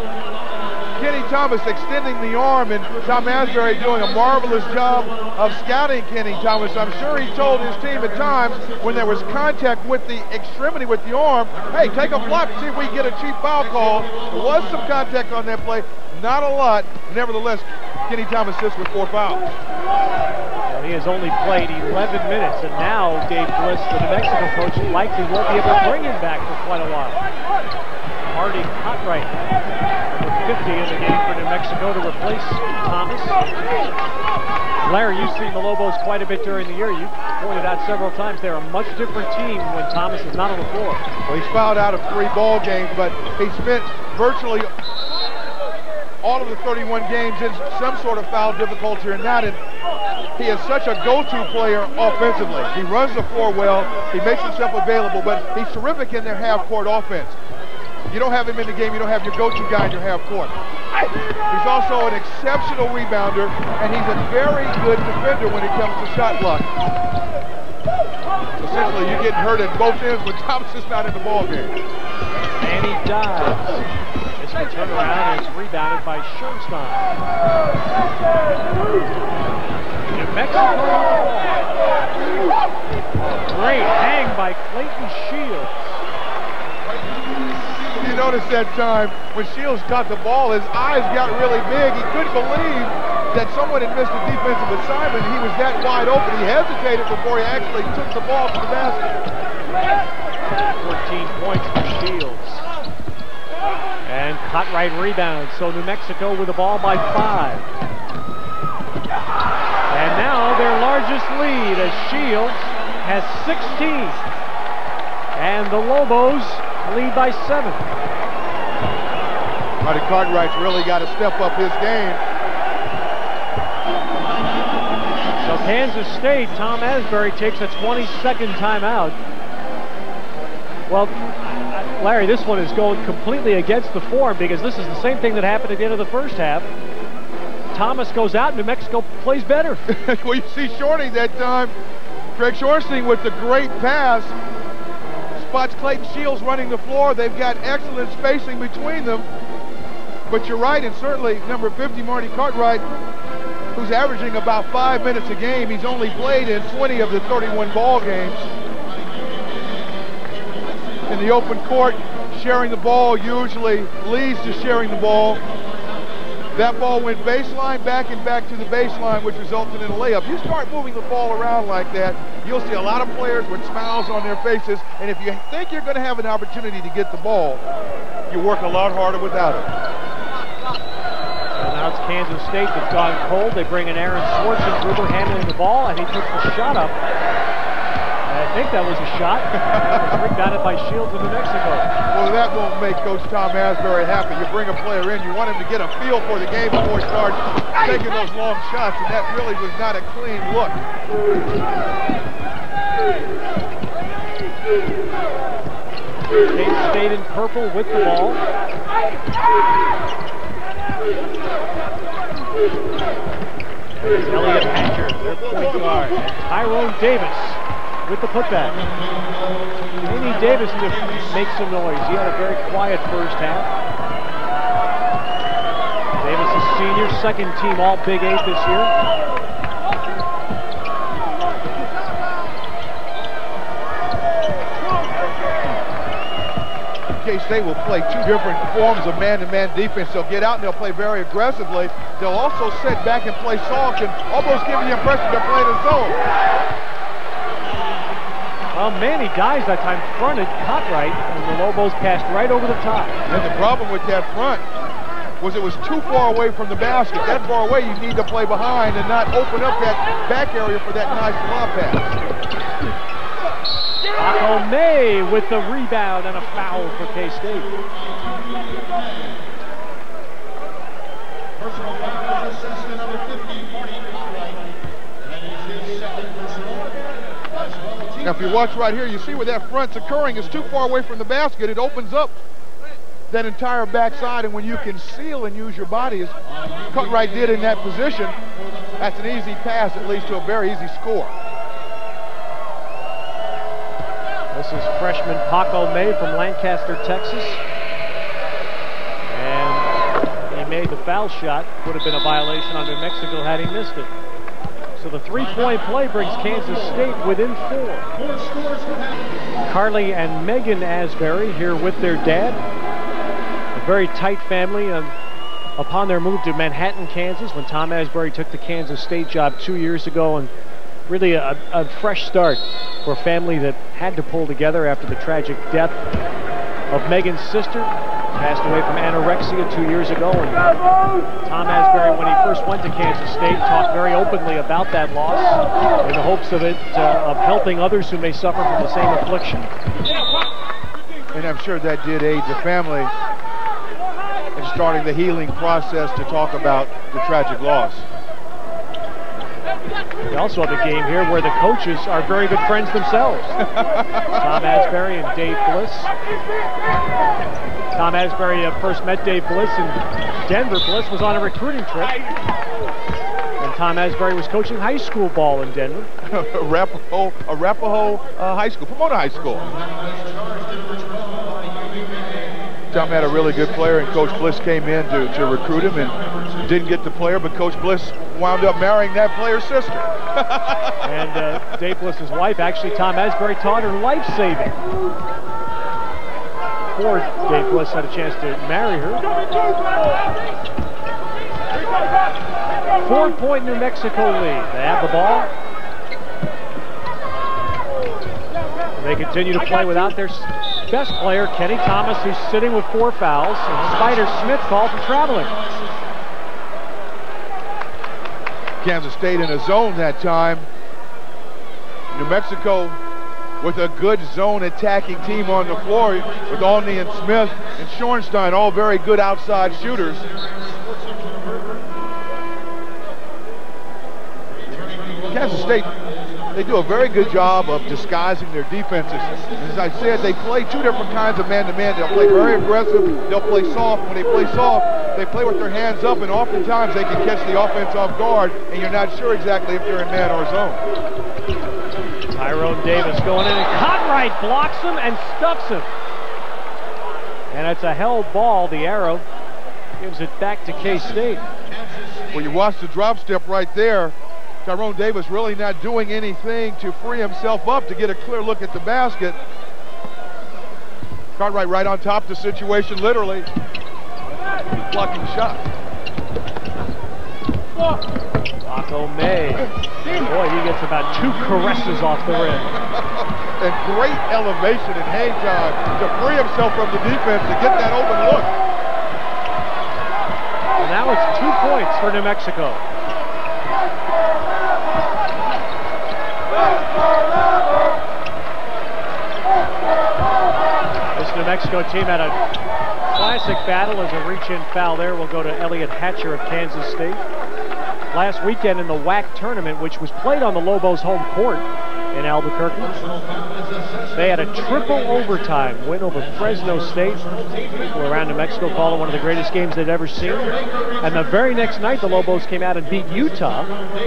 Kenny Thomas extending the arm, and Tom Asbury doing a marvelous job of scouting Kenny Thomas. I'm sure he told his team at times when there was contact with the extremity with the arm, hey, take a flop, see if we can get a cheap foul call. There was some contact on that play, not a lot. Nevertheless, Kenny Thomas sits with 4 fouls. Well, he has only played 11 minutes, and now Dave Bliss, the New Mexico coach, likely won't be able to bring him back for quite a while. Harding Cartwright with 50 in the game for New Mexico to replace Thomas. Larry, you've seen the Lobos quite a bit during the year. You pointed out several times they're a much different team when Thomas is not on the floor. Well, he's fouled out of 3 ball games, but he spent virtually all of the 31 games in some sort of foul difficulty or not, and he is such a go-to player offensively. He runs the floor well, he makes himself available, but he's terrific in their half-court offense. You don't have him in the game, you don't have your go-to guy in your half-court. He's also an exceptional rebounder, and he's a very good defender when it comes to shot blocking. Essentially, you're getting hurt at both ends when Thomas is not in the ball game. And he dives. This will turn around and is rebounded by Schoenstein. New Mexico. Great hang by Clayton Shields. You notice that time when Shields got the ball, his eyes got really big. He couldn't believe that someone had missed a defensive assignment. He was that wide open. He hesitated before he actually took the ball to the basket. 14 points for Shields. And Cartwright rebounds, so New Mexico with the ball by 5. And now their largest lead as Shields has 16. And the Lobos lead by 7. Marty Cartwright's really got to step up his game. So Kansas State, Tom Asbury takes a 22nd timeout. Well, Larry, this one is going completely against the form because this is the same thing that happened at the end of the first half. Thomas goes out, New Mexico plays better. Well, you see Shorty that time. Greg Schorstein with the great pass. Spots Clayton Shields running the floor. They've got excellent spacing between them. But you're right, and certainly number 50, Marty Cartwright, who's averaging about 5 minutes a game. He's only played in 20 of the 31 ball games. In the open court, sharing the ball usually leads to sharing the ball. That ball went baseline, back and back to the baseline, which resulted in a layup. You start moving the ball around like that, you'll see a lot of players with smiles on their faces, and if you think you're going to have an opportunity to get the ball, you work a lot harder without it. And now it's Kansas State that's gone cold. They bring in Aaron Schwarzenegger handling the ball, and he took the shot up. I think that was a shot. It was rebounded by Shields of New Mexico. Well, that won't make Coach Tom Asbury happy. You bring a player in, you want him to get a feel for the game before he starts taking those long shots, and that really was not a clean look. K-State in purple with the ball. There's Elliot Hatcher, their point guard. And Tyrone Davis with the putback. We need Davis to make some noise. He had a very quiet first half. Davis is senior, second team all Big 8 this year. K-State will play 2 different forms of man-to-man defense. They'll get out and they'll play very aggressively. They'll also sit back and play soft and almost give you the impression they're playing a zone. Well, Manny dies that time, fronted Cartwright, and the Lobos passed right over the top. And the problem with that front was it was too far away from the basket. That far away, you need to play behind and not open up that back area for that nice lob pass. Paco May with the rebound and a foul for K-State. Personal foul assistant number 50, Marty Cartwright. And he's his second personal. Now, if you watch right here, you see where that front's occurring. It's too far away from the basket. It opens up that entire backside, and when you can seal and use your body, as Cartwright did in that position, that's an easy pass that leads to a very easy score. This is freshman Paco May from Lancaster, Texas. And he made made the foul shot. Would have been a violation on New Mexico had he missed it. So the three-point play brings Kansas State within 4. CARLIE and Megan Asbury here with their dad. A very tight family upon their move to Manhattan, Kansas, when Tom Asbury took the Kansas State job 2 years ago, and really a fresh start for a family that had to pull together after the tragic death of Megan's sister. Passed away from anorexia 2 years ago, and Tom Asbury, when he first went to Kansas State, talked very openly about that loss in the hopes of helping others who may suffer from the same affliction. And I'm sure that did aid the family in starting the healing process to talk about the tragic loss. We also have a game here where the coaches are very good friends themselves. Tom Asbury and Dave Bliss. Tom Asbury first met Dave Bliss in Denver. Bliss was on a recruiting trip. And Tom Asbury was coaching high school ball in Denver. Arapahoe High School, Pomona High School. Tom had a really good player, and Coach Bliss came in to recruit him and didn't get the player, but Coach Bliss wound up marrying that player's sister. And Dave Bliss's wife, actually, Tom Asbury taught her life-saving before Dave Bliss had a chance to marry her. 4-point New Mexico lead. They have the ball. They continue to play without their best player, Kenny Thomas, who's sitting with 4 fouls, and Spider Smith called for traveling. Kansas State in a zone that time. New Mexico with a good zone attacking team on the floor with Olney and Smith and Schornstein, all very good outside shooters. Kansas State, they do a very good job of disguising their defenses. As I said, they play 2 different kinds of man-to-man. They'll play very aggressive, they'll play soft. When they play soft, they play with their hands up, and oftentimes they can catch the offense off guard, and you're not sure exactly if they're in man or zone. Tyrone Davis going in, and Cartwright blocks him and stuffs him. And it's a held ball. The arrow gives it back to K-State. Well, you watch the drop step right there. Tyrone Davis really not doing anything to free himself up to get a clear look at the basket. Cartwright right on top of the situation, literally. Blocking shot. Paco May. Boy, he gets about 2 caresses off the rim. And great elevation and hang time to free himself from the defense to get that open look. And now it's 2 points for New Mexico. This New Mexico team had a classic battle as a reach-in foul there. We'll go to Elliot Hatcher of Kansas State. Last weekend in the WAC tournament, which was played on the Lobos home court in Albuquerque, they had a triple overtime win over Fresno State. People around New Mexico call it one of the greatest games they'd ever seen. And the very next night, the Lobos came out and beat Utah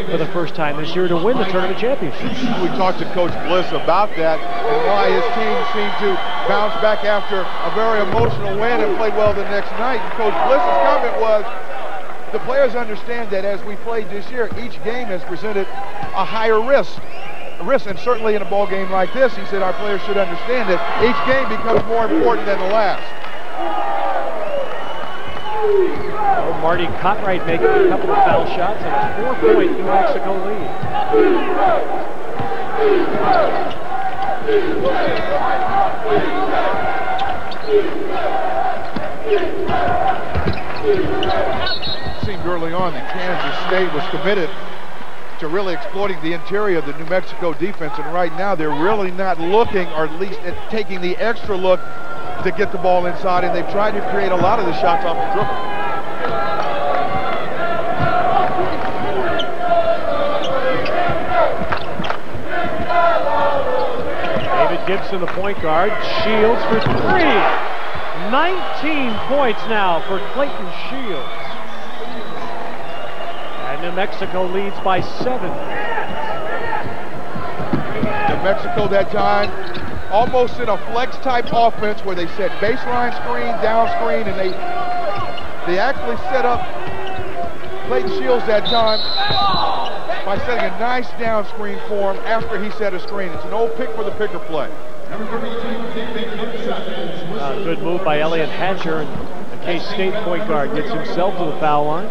for the first time this year to win the tournament championship. We talked to Coach Bliss about that and why his team seemed to bounce back after a very emotional win and play well the next night. And Coach Bliss's comment was, the players understand that as we played this year, each game has presented a higher risk, and certainly in a ball game like this, he said our players should understand that each game becomes more important than the last. Oh, Marty Cartwright making a couple of foul shots and a 4-point New Mexico lead. It seemed early on that Kansas State was committed to really exploiting the interior of the New Mexico defense, and right now they're really not looking, or at least taking the extra look to get the ball inside, and they've tried to create a lot of the shots off the dribble. David Gibson, the point guard, Shields for 3. 19 points now for Clayton Shields. And New Mexico leads by 7. New Mexico that time almost in a flex type offense where they set baseline screen, down screen, and they They actually set up Clayton Shields that time by setting a nice down screen for him after he set a screen. It's an old pick for the picker play. Good move by Elliot Hatcher, and the K-State point guard gets himself to the foul line.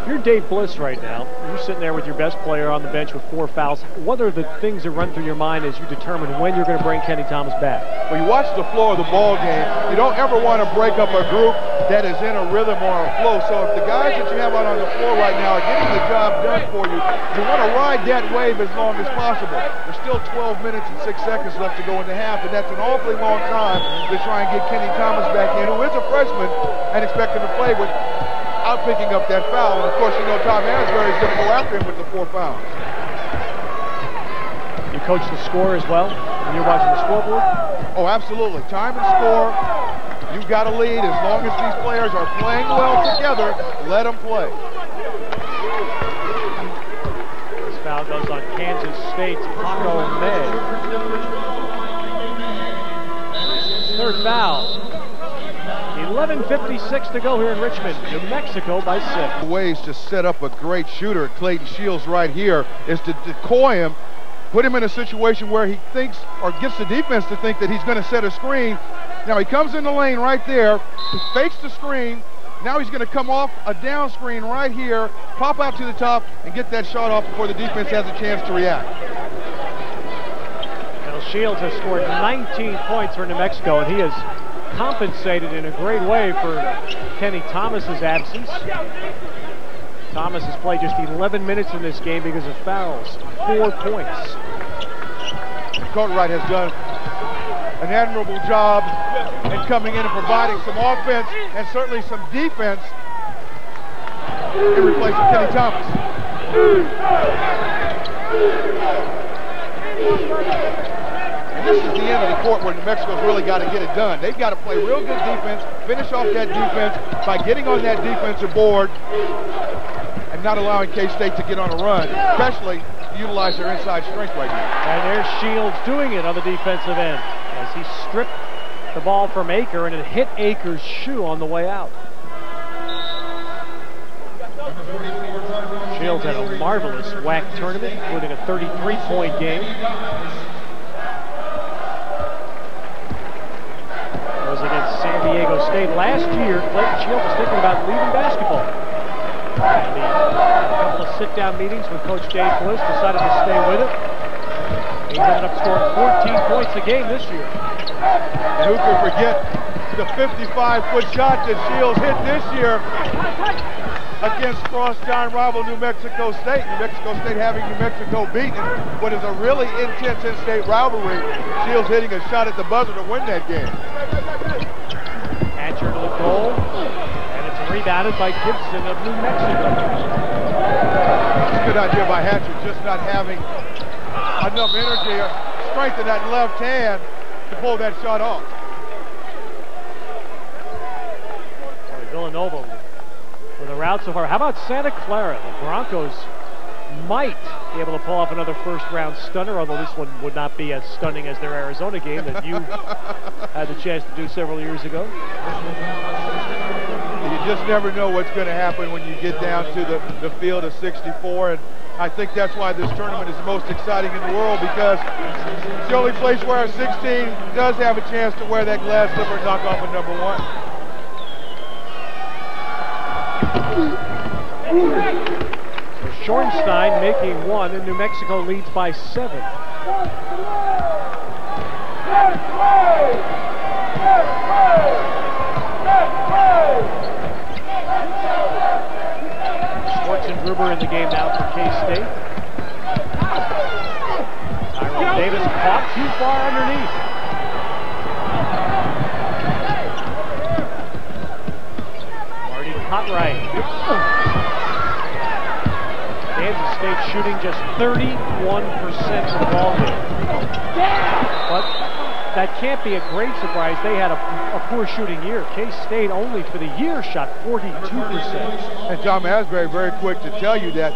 You're Dave Bliss right now. You're sitting there with your best player on the bench with 4 fouls. What are the things that run through your mind as you determine when you're going to bring Kenny Thomas back? When you watch the flow of the ball game, you don't ever want to break up a group that is in a rhythm or a flow. So if the guys that you have out on the floor right now are getting the job done for you, you want to ride that wave as long as possible. There's still 12 minutes and 6 seconds left to go in the half, and that's an awfully long time to try and get Kenny Thomas back in, who is a freshman, and expect him to play without picking up that foul. And of course, you know Tom Asbury is going to go after him with the 4 fouls. You coach the score as well when you're watching the scoreboard? Oh, absolutely. Time and score. You've got to lead. As long as these players are playing well together, let them play. This foul goes on Kansas State's Paco May. Third foul. 11:56 to go here in Richmond. New Mexico by 6. Ways to set up a great shooter, Clayton Shields right here, is to decoy him, put him in a situation where he thinks or gets the defense to think that he's going to set a screen. Now he comes in the lane right there, he fakes the screen, now he's going to come off a down screen right here, pop out to the top, and get that shot off before the defense has a chance to react. Now Shields has scored 19 points for New Mexico, and he has compensated in a great way for Kenny Thomas's absence. Thomas has played just 11 minutes in this game because of fouls, 4 points. Cartwright has done an admirable job in coming in and providing some offense and certainly some defense in replacing Kenny Thomas. And this is the end of the court where New Mexico's really got to get it done. They've got to play real good defense, finish off that defense by getting on that defensive board and not allowing K-State to get on a run, especially to utilize their inside strength right now. And there's Shields doing it on the defensive end as he stripped the ball from Aker and it hit Aker's shoe on the way out. Shields had a marvelous WAC tournament, including a 33-point game. Goes against Santiago State. Last year, Clayton Shields was thinking about leaving basketball. And he had a couple of sit-down meetings with Coach Dave Bliss, decided to stay with it. He ended up scoring 14 points a game this year. And who could forget the 55-foot shot that Shields hit this year against cross-town rival New Mexico State. New Mexico State having New Mexico beaten what is a really intense in-state rivalry. Shields hitting a shot at the buzzer to win that game. Hatcher to the goal, and it's rebounded by Gibson of New Mexico. It's a good idea by Hatcher, just not having enough energy or strength in that left hand to pull that shot off. Boy, Villanova with a route so far. How about Santa Clara? The Broncos might be able to pull off another first-round stunner, although this one would not be as stunning as their Arizona game that you had the chance to do several years ago. You just never know what's going to happen when you get down to the field of 64, and I think that's why this tournament is the most exciting in the world, because it's the only place where a 16 does have a chance to wear that glass slipper and knock off a number 1. So Schornstein making 1, and New Mexico leads by 7. Schwartz and Gruber in the game now for K-State. Tyrone Davis caught too far underneath. Marty Cartwright. Kansas State shooting just 31% of the ball game. But that can't be a great surprise. They had a poor shooting year. K-State only for the year shot 42%. And Tom Asbury very quick to tell you that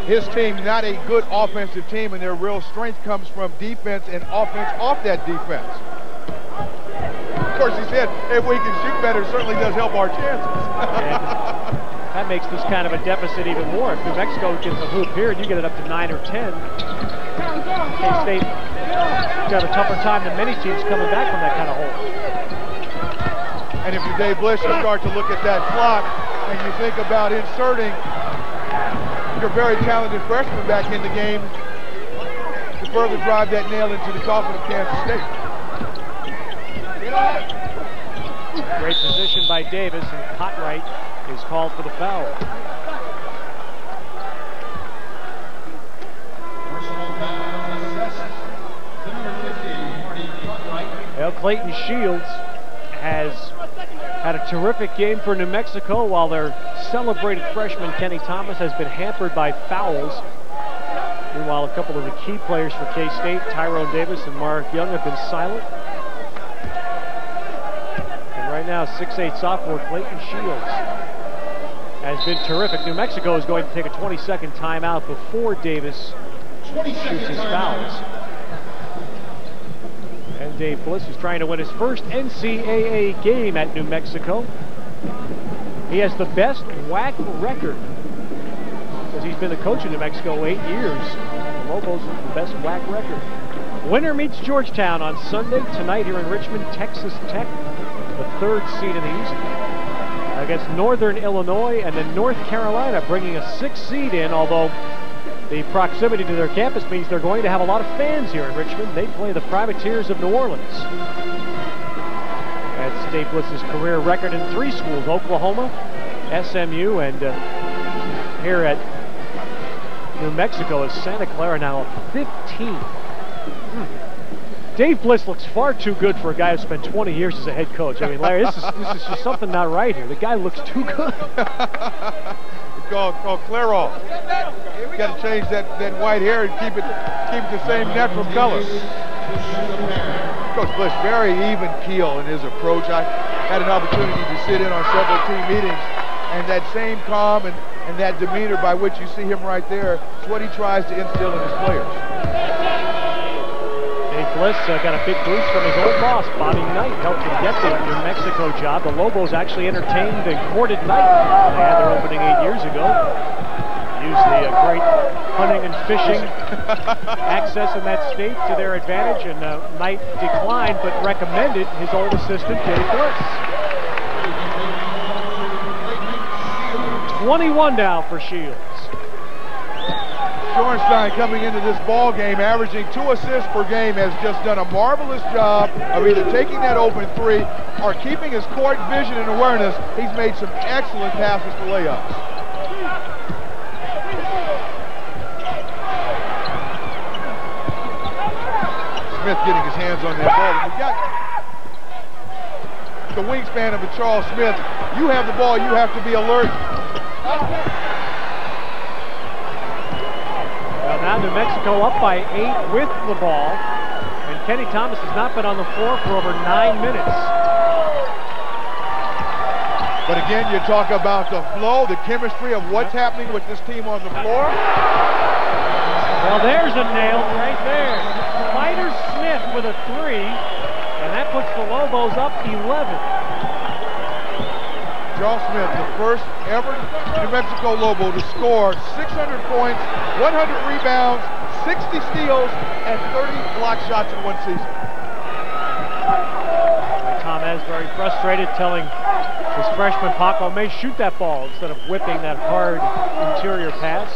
his team not a good offensive team, and their real strength comes from defense and offense off that defense. course, he said, if we can shoot better, it certainly does help our chances. That makes this kind of a deficit even more. If New Mexico gets a hoop here and you get it up to 9 or 10, K-State got a tougher time than many teams coming back from that kind of hole. And if you're Dave Bliss, you start to look at that clock and you think about inserting your very talented freshman back in the game to further drive that nail into the coffin of Kansas State. Great position by Davis, and Cotright is called for the foul. Well, Clayton Shields has had a terrific game for New Mexico, while their celebrated freshman Kenny Thomas has been hampered by fouls. Meanwhile, a couple of the key players for K-State, Tyrone Davis and Mark Young, have been silent. And right now, 6'8" sophomore Clayton Shields has been terrific. New Mexico is going to take a 20-second timeout before Davis shoots his fouls. And Dave Bliss is trying to win his first NCAA game at New Mexico. He has the best WAC record because he's been the coach in New Mexico 8 years. The Lobos have the best WAC record. Winner meets Georgetown on Sunday. Tonight here in Richmond, Texas Tech, the 3rd seed in the East, against Northern Illinois, and then North Carolina bringing a 6th seed in, although the proximity to their campus means they're going to have a lot of fans here in Richmond. They play the Privateers of New Orleans. That's Dave Bliss's career record in 3 schools, Oklahoma, SMU, and here at New Mexico is Santa Clara, now 15. Dave Bliss looks far too good for a guy who spent 20 years as a head coach. I mean, Larry, this is just something not right here. The guy looks too good. Called Clairol. Got to change that white hair and keep it the same natural color. Coach Bliss, very even keel in his approach. I had an opportunity to sit in on several team meetings, and that same calm and that demeanor by which you see him right there is what he tries to instill in his players. Dave Bliss got a big boost from his old boss, Bobby Knight, helped him get the New Mexico job. The Lobos actually entertained and courted Knight when they had their opening 8 years ago. Used the great hunting and fishing access in that state to their advantage, and Knight declined but recommended his old assistant, Dave Bliss. 21 now for Shields. Shorenstein coming into this ball game averaging 2 assists per game has just done a marvelous job of either taking that open 3 or keeping his court vision and awareness. He's made some excellent passes for layups. Smith getting his hands on that ball. And we got the wingspan of a Charles Smith. You have the ball, you have to be alert. Well, now New Mexico up by 8 with the ball, and Kenny Thomas has not been on the floor for over 9 minutes. But again, you talk about the flow, the chemistry of what's happening with this team on the floor. Well, there's a nail right there. Spider Smith with a 3, and that puts the Lobos up 11. Charles Smith, the first ever New Mexico Lobo to score 600 points, 100 rebounds, 60 steals, and 30 block shots in one season. Tom is very frustrated, telling his freshman Paco may shoot that ball instead of whipping that hard interior pass.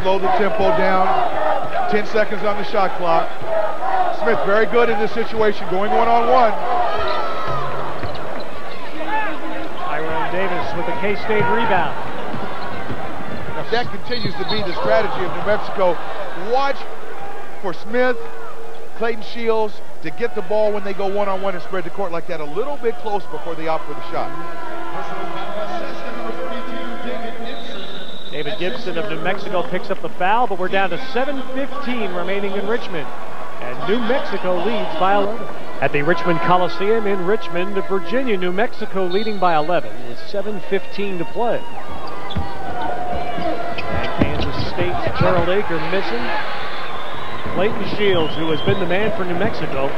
Slow the tempo down. 10 seconds on the shot clock. Smith very good in this situation, going one-on-one. Tyrone Davis with the K-State rebound. That continues to be the strategy of New Mexico. Watch for Smith, Clayton Shields to get the ball when they go one-on-one and spread the court like that a little bit close before they opt for the shot. David Gibson of New Mexico picks up the foul, but we're down to 7:15 remaining in Richmond, and New Mexico leads by 11. At the Richmond Coliseum in Richmond, Virginia, New Mexico leading by 11 with 7:15 to play. And Gerald Aker missing. Clayton Shields, who has been the man for New Mexico,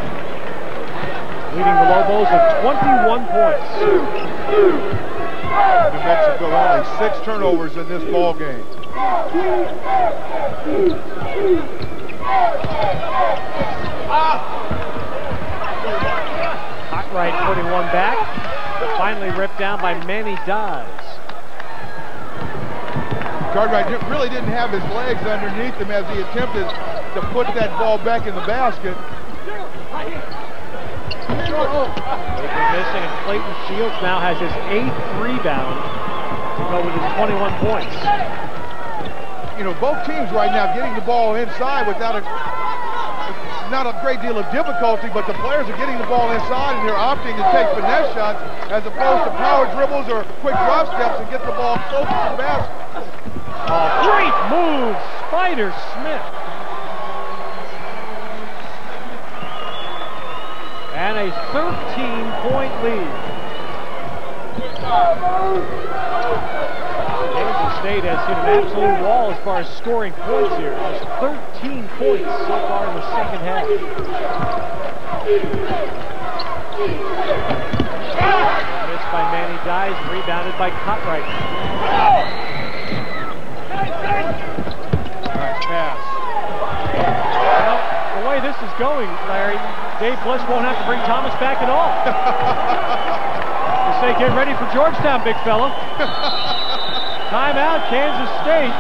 leading the Lobos with 21 points. New Mexico only 6 turnovers in this ball game. Cartwright putting one back. Finally ripped down by Manny Dawes. Cartwright really didn't have his legs underneath him as he attempted to put that ball back in the basket. Baker missing, and Clayton Shields now has his 8th rebound to go with his 21 points. You know, both teams right now getting the ball inside without not a great deal of difficulty, but the players are getting the ball inside and they're opting to take finesse shots as opposed to power dribbles or quick drop steps and get the ball closer to the basket. Oh, great move, Spider Smith. And a 13-point lead. Kansas State has hit an absolute wall as far as scoring points here. Just 13 points so far in the second half. Missed by Manny Dawes, rebounded by Cartwright. Nice pass. Well, the way this is going, Larry, Dave Bliss won't have to bring Thomas back at all. They say, get ready for Georgetown, big fella. Timeout, Kansas State.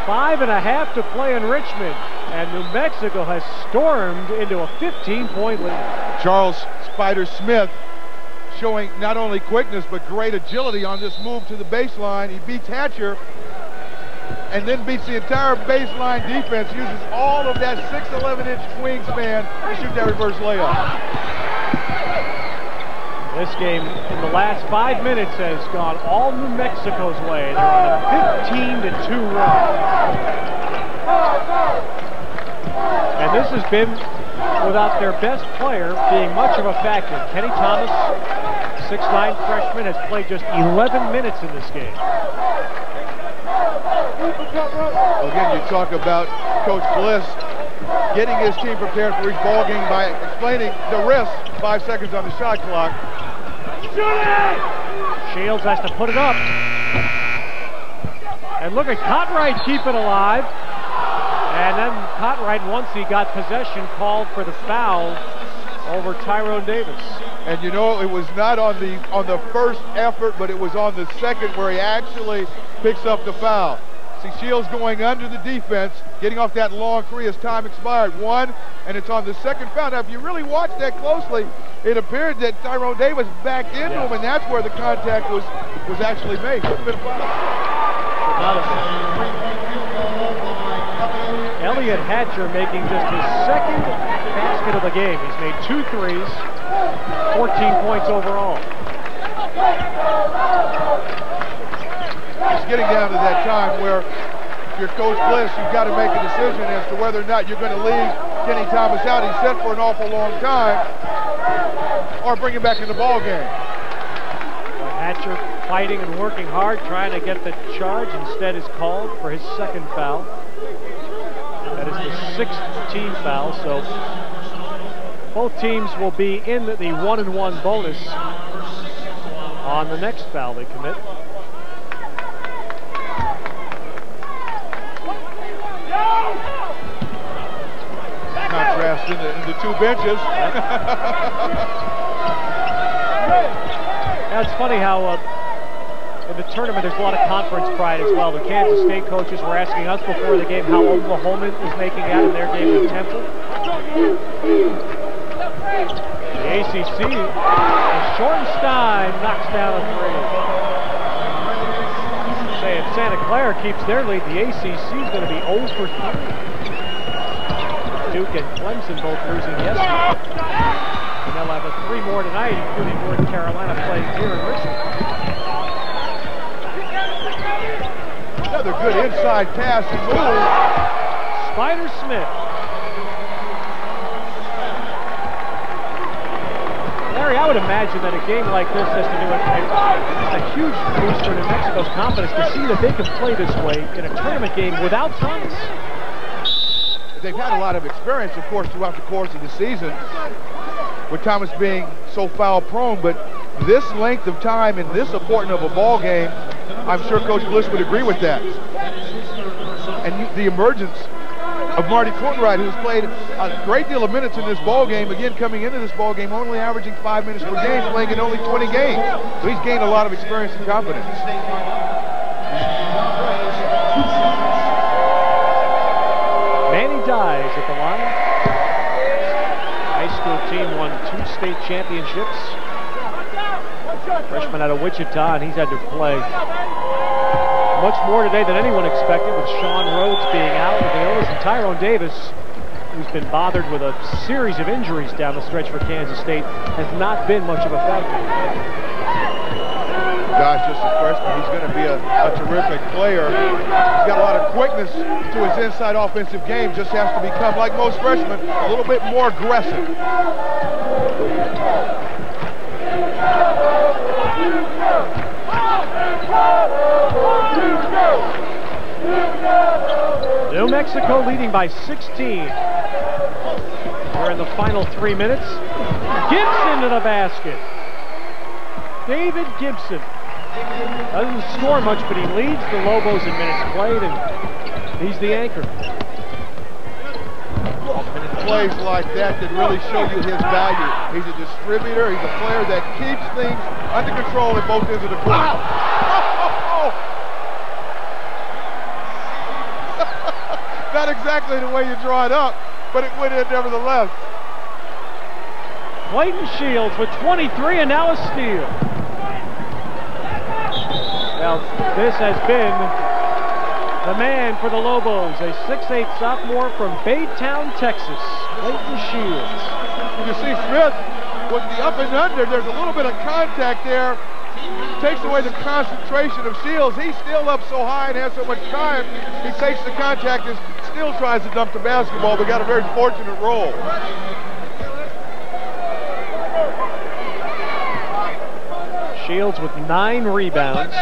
5.5 to play in Richmond, and New Mexico has stormed into a 15-point lead. Charles Spider Smith showing not only quickness but great agility on this move to the baseline. He beats Hatcher and then beats the entire baseline defense, uses all of that 6'11" wingspan to shoot that reverse layup. This game in the last 5 minutes has gone all New Mexico's way. They're on a 15-2 run. And this has been without their best player being much of a factor. Kenny Thomas, 6'9" freshman, has played just 11 minutes in this game. Again, you talk about Coach Bliss getting his team prepared for each ball game by explaining the risks. 5 seconds on the shot clock. Shields has to put it up. And look at Cartwright keep it alive. And then Cartwright, once he got possession, called for the foul over Tyrone Davis. And you know, it was not on the first effort, but it was on the second where he actually picks up the foul. See Shields going under the defense, getting off that long three as time expired. 1, and it's on the second foul. Now, if you really watch that closely, it appeared that Tyrone Davis backed into him, and that's where the contact was actually made. Could have been a foul. Elliot Hatcher making just his second basket of the game. He's made 2 threes, 14 points overall. It's getting down to that time where if you're Coach Bliss, you've got to make a decision as to whether or not you're going to leave Kenny Thomas out. He's set for an awful long time, or bring him back in the ball game. Hatcher fighting and working hard, trying to get the charge. Instead is called for his second foul. That is the 6th team foul, so both teams will be in the 1-and-1 bonus on the next foul they commit. Contrast in the 2 benches. Now it's funny how in the tournament there's a lot of conference pride as well. The Kansas State coaches were asking us before the game how Oklahoma is making out in their game with Temple. The ACC, Schornstein knocks down a 3. Say if Santa Clara keeps their lead, the ACC is going to be 0 for 3. Duke and Clemson both losing yesterday. And they'll have 3 more tonight, including North Carolina playing here in Richmond. Another good inside pass and move. Spider Smith. Larry, I would imagine imagine that a game like this has to do with a huge boost for New Mexico's confidence to see that they can play this way in a tournament game without Thomas. They've had a lot of experience, of course, throughout the course of the season, with Thomas being so foul prone, but this length of time and this important of a ball game, I'm sure Coach Bliss would agree with that. And the emergence of Marty Courtwright, who's played a great deal of minutes in this ball game, again coming into this ball game only averaging 5 minutes per game, playing in only 20 games. So he's gained a lot of experience and confidence. Manny Dies at the line. High school team won 2 state championships. Freshman out of Wichita, and he's had to play much more today than anyone expected, with Sean Rhodes being out with the illness, and Tyrone Davis, who's been bothered with a series of injuries down the stretch for Kansas State, has not been much of a factor. Josh, just a freshman, he's going to be a terrific player. He's got a lot of quickness to his inside offensive game, just has to become, like most freshmen, a little bit more aggressive. New Mexico leading by 16. We're in the final 3 minutes. Gibson to the basket. David Gibson doesn't score much, but he leads the Lobos in minutes played, and he's the anchor. And it's plays like that that really show you his value. He's a distributor. He's a player that keeps things under control at both ends of the court. Not exactly the way you draw it up, but it went in nevertheless. Clayton Shields with 23 and now a steal. Well, this has been the man for the Lobos, a 6'8" sophomore from Baytown, Texas, Clayton Shields. You see Smith with the up and under, there's a little bit of contact there. Takes away the concentration of Shields. He's still up so high and has so much time. He takes the contact and still tries to dunk the basketball, but got a very fortunate roll. Shields with 9 rebounds,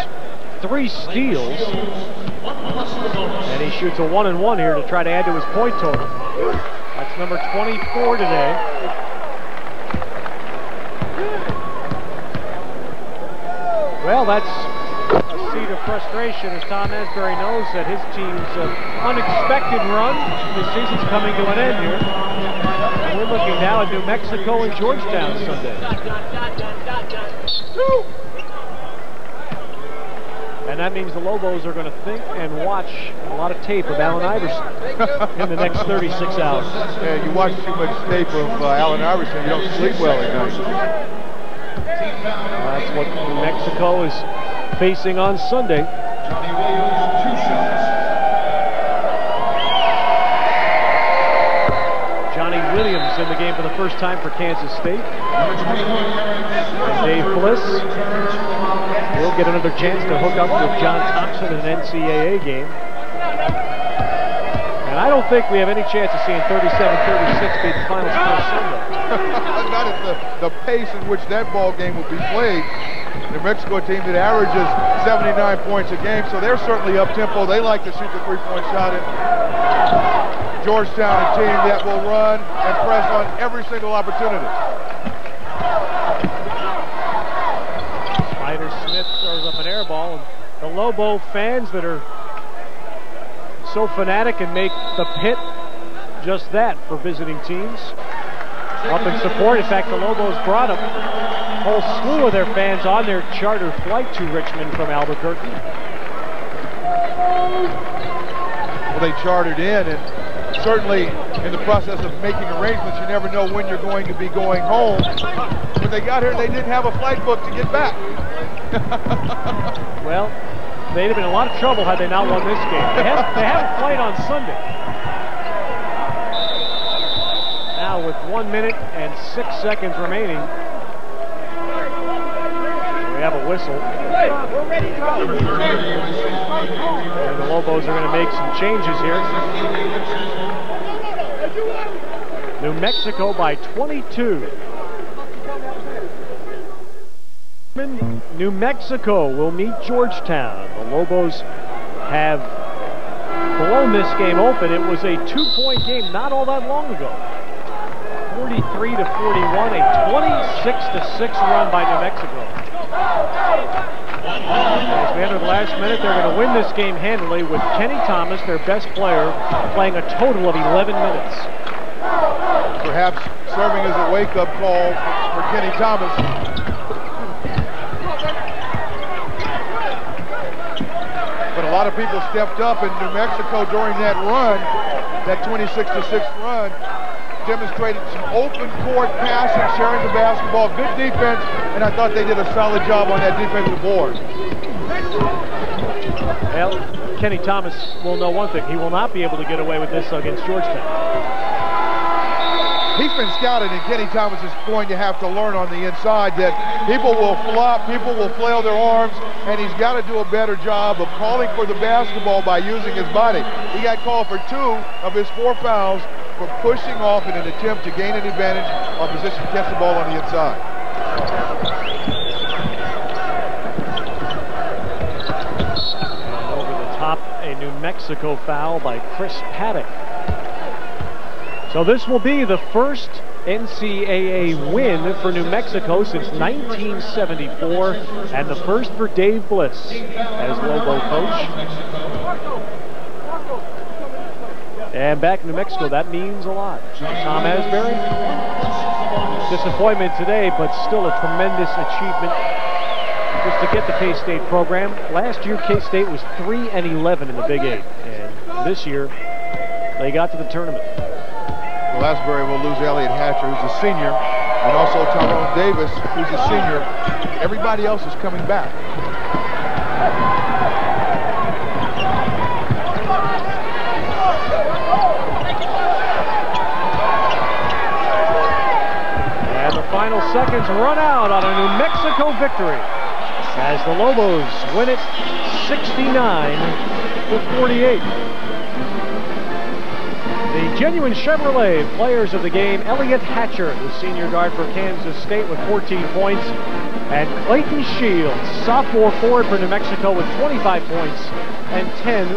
3 steals, and he shoots a 1-and-1 here to try to add to his point total. That's number 24 today. Well, that's a seed of frustration, as Tom Asbury knows that his team's unexpected run this season's coming to an end here. And we're looking now at New Mexico and Georgetown Sunday. And that means the Lobos are going to think and watch a lot of tape of Allen Iverson in the next 36 hours. Yeah, you watch too much tape of Allen Iverson, you don't sleep well at night. That's what New Mexico is facing on Sunday. Johnny Williams in the game for the first time for Kansas State. And Dave Bliss will get another chance to hook up with John Thompson in an NCAA game. And I don't think we have any chance of seeing 37-36 be the final score Sunday. Not at the pace in which that ball game will be played. New Mexico team that averages 79 points a game, so they're certainly up-tempo. They like to shoot the three-point shot. And Georgetown, a team that will run and press on every single opportunity. Spider Smith throws up an air ball, and the Lobo fans that are so fanatic and make the pit just that for visiting teams up in support. In fact, the Lobos brought a whole slew of their fans on their charter flight to Richmond from Albuquerque. Well, they chartered in, and certainly in the process of making arrangements, you never know when you're going to be going home. When they got here, they didn't have a flight book to get back. Well, they'd have been in a lot of trouble had they not won this game. They have a flight on Sunday. Now with 1 minute and 6 seconds remaining, we have a whistle. We're ready to go. And the Lobos are going to make some changes here. New Mexico by 22. Richmond, New Mexico will meet Georgetown. The Lobos have blown this game open. It was a 2-point game not all that long ago. 43-41, a 26-6 run by New Mexico. As we enter the last minute, they're going to win this game handily with Kenny Thomas, their best player, playing a total of 11 minutes. Perhaps serving as a wake-up call for Kenny Thomas. But a lot of people stepped up in New Mexico during that run, that 26-6 run, demonstrated some open court passing, sharing the basketball, good defense, and I thought they did a solid job on that defensive board. Well, Kenny Thomas will know one thing. He will not be able to get away with this against Georgetown. He's been scouted, and Kenny Thomas is going to have to learn on the inside that people will flop, people will flail their arms, and he's got to do a better job of calling for the basketball by using his body. He got called for 2 of his 4 fouls for pushing off in an attempt to gain an advantage on position to catch the ball on the inside. And over the top, a New Mexico foul by Chris Paddock. So this will be the first NCAA win for New Mexico since 1974, and the first for Dave Bliss as Lobo coach. And back in New Mexico, that means a lot. Tom Asbury, disappointment today, but still a tremendous achievement just to get the K-State program. Last year, K-State was 3-11 in the Big 8, and this year, they got to the tournament. Well, Asbury will lose Elliot Hatcher, who's a senior, and also Tyrone Davis, who's a senior. Everybody else is coming back. And the final seconds run out on a New Mexico victory as the Lobos win it 69-48. The genuine Chevrolet players of the game: Elliot Hatcher, the senior guard for Kansas State, with 14 points, and Clayton Shields, sophomore forward for New Mexico, with 25 points and 10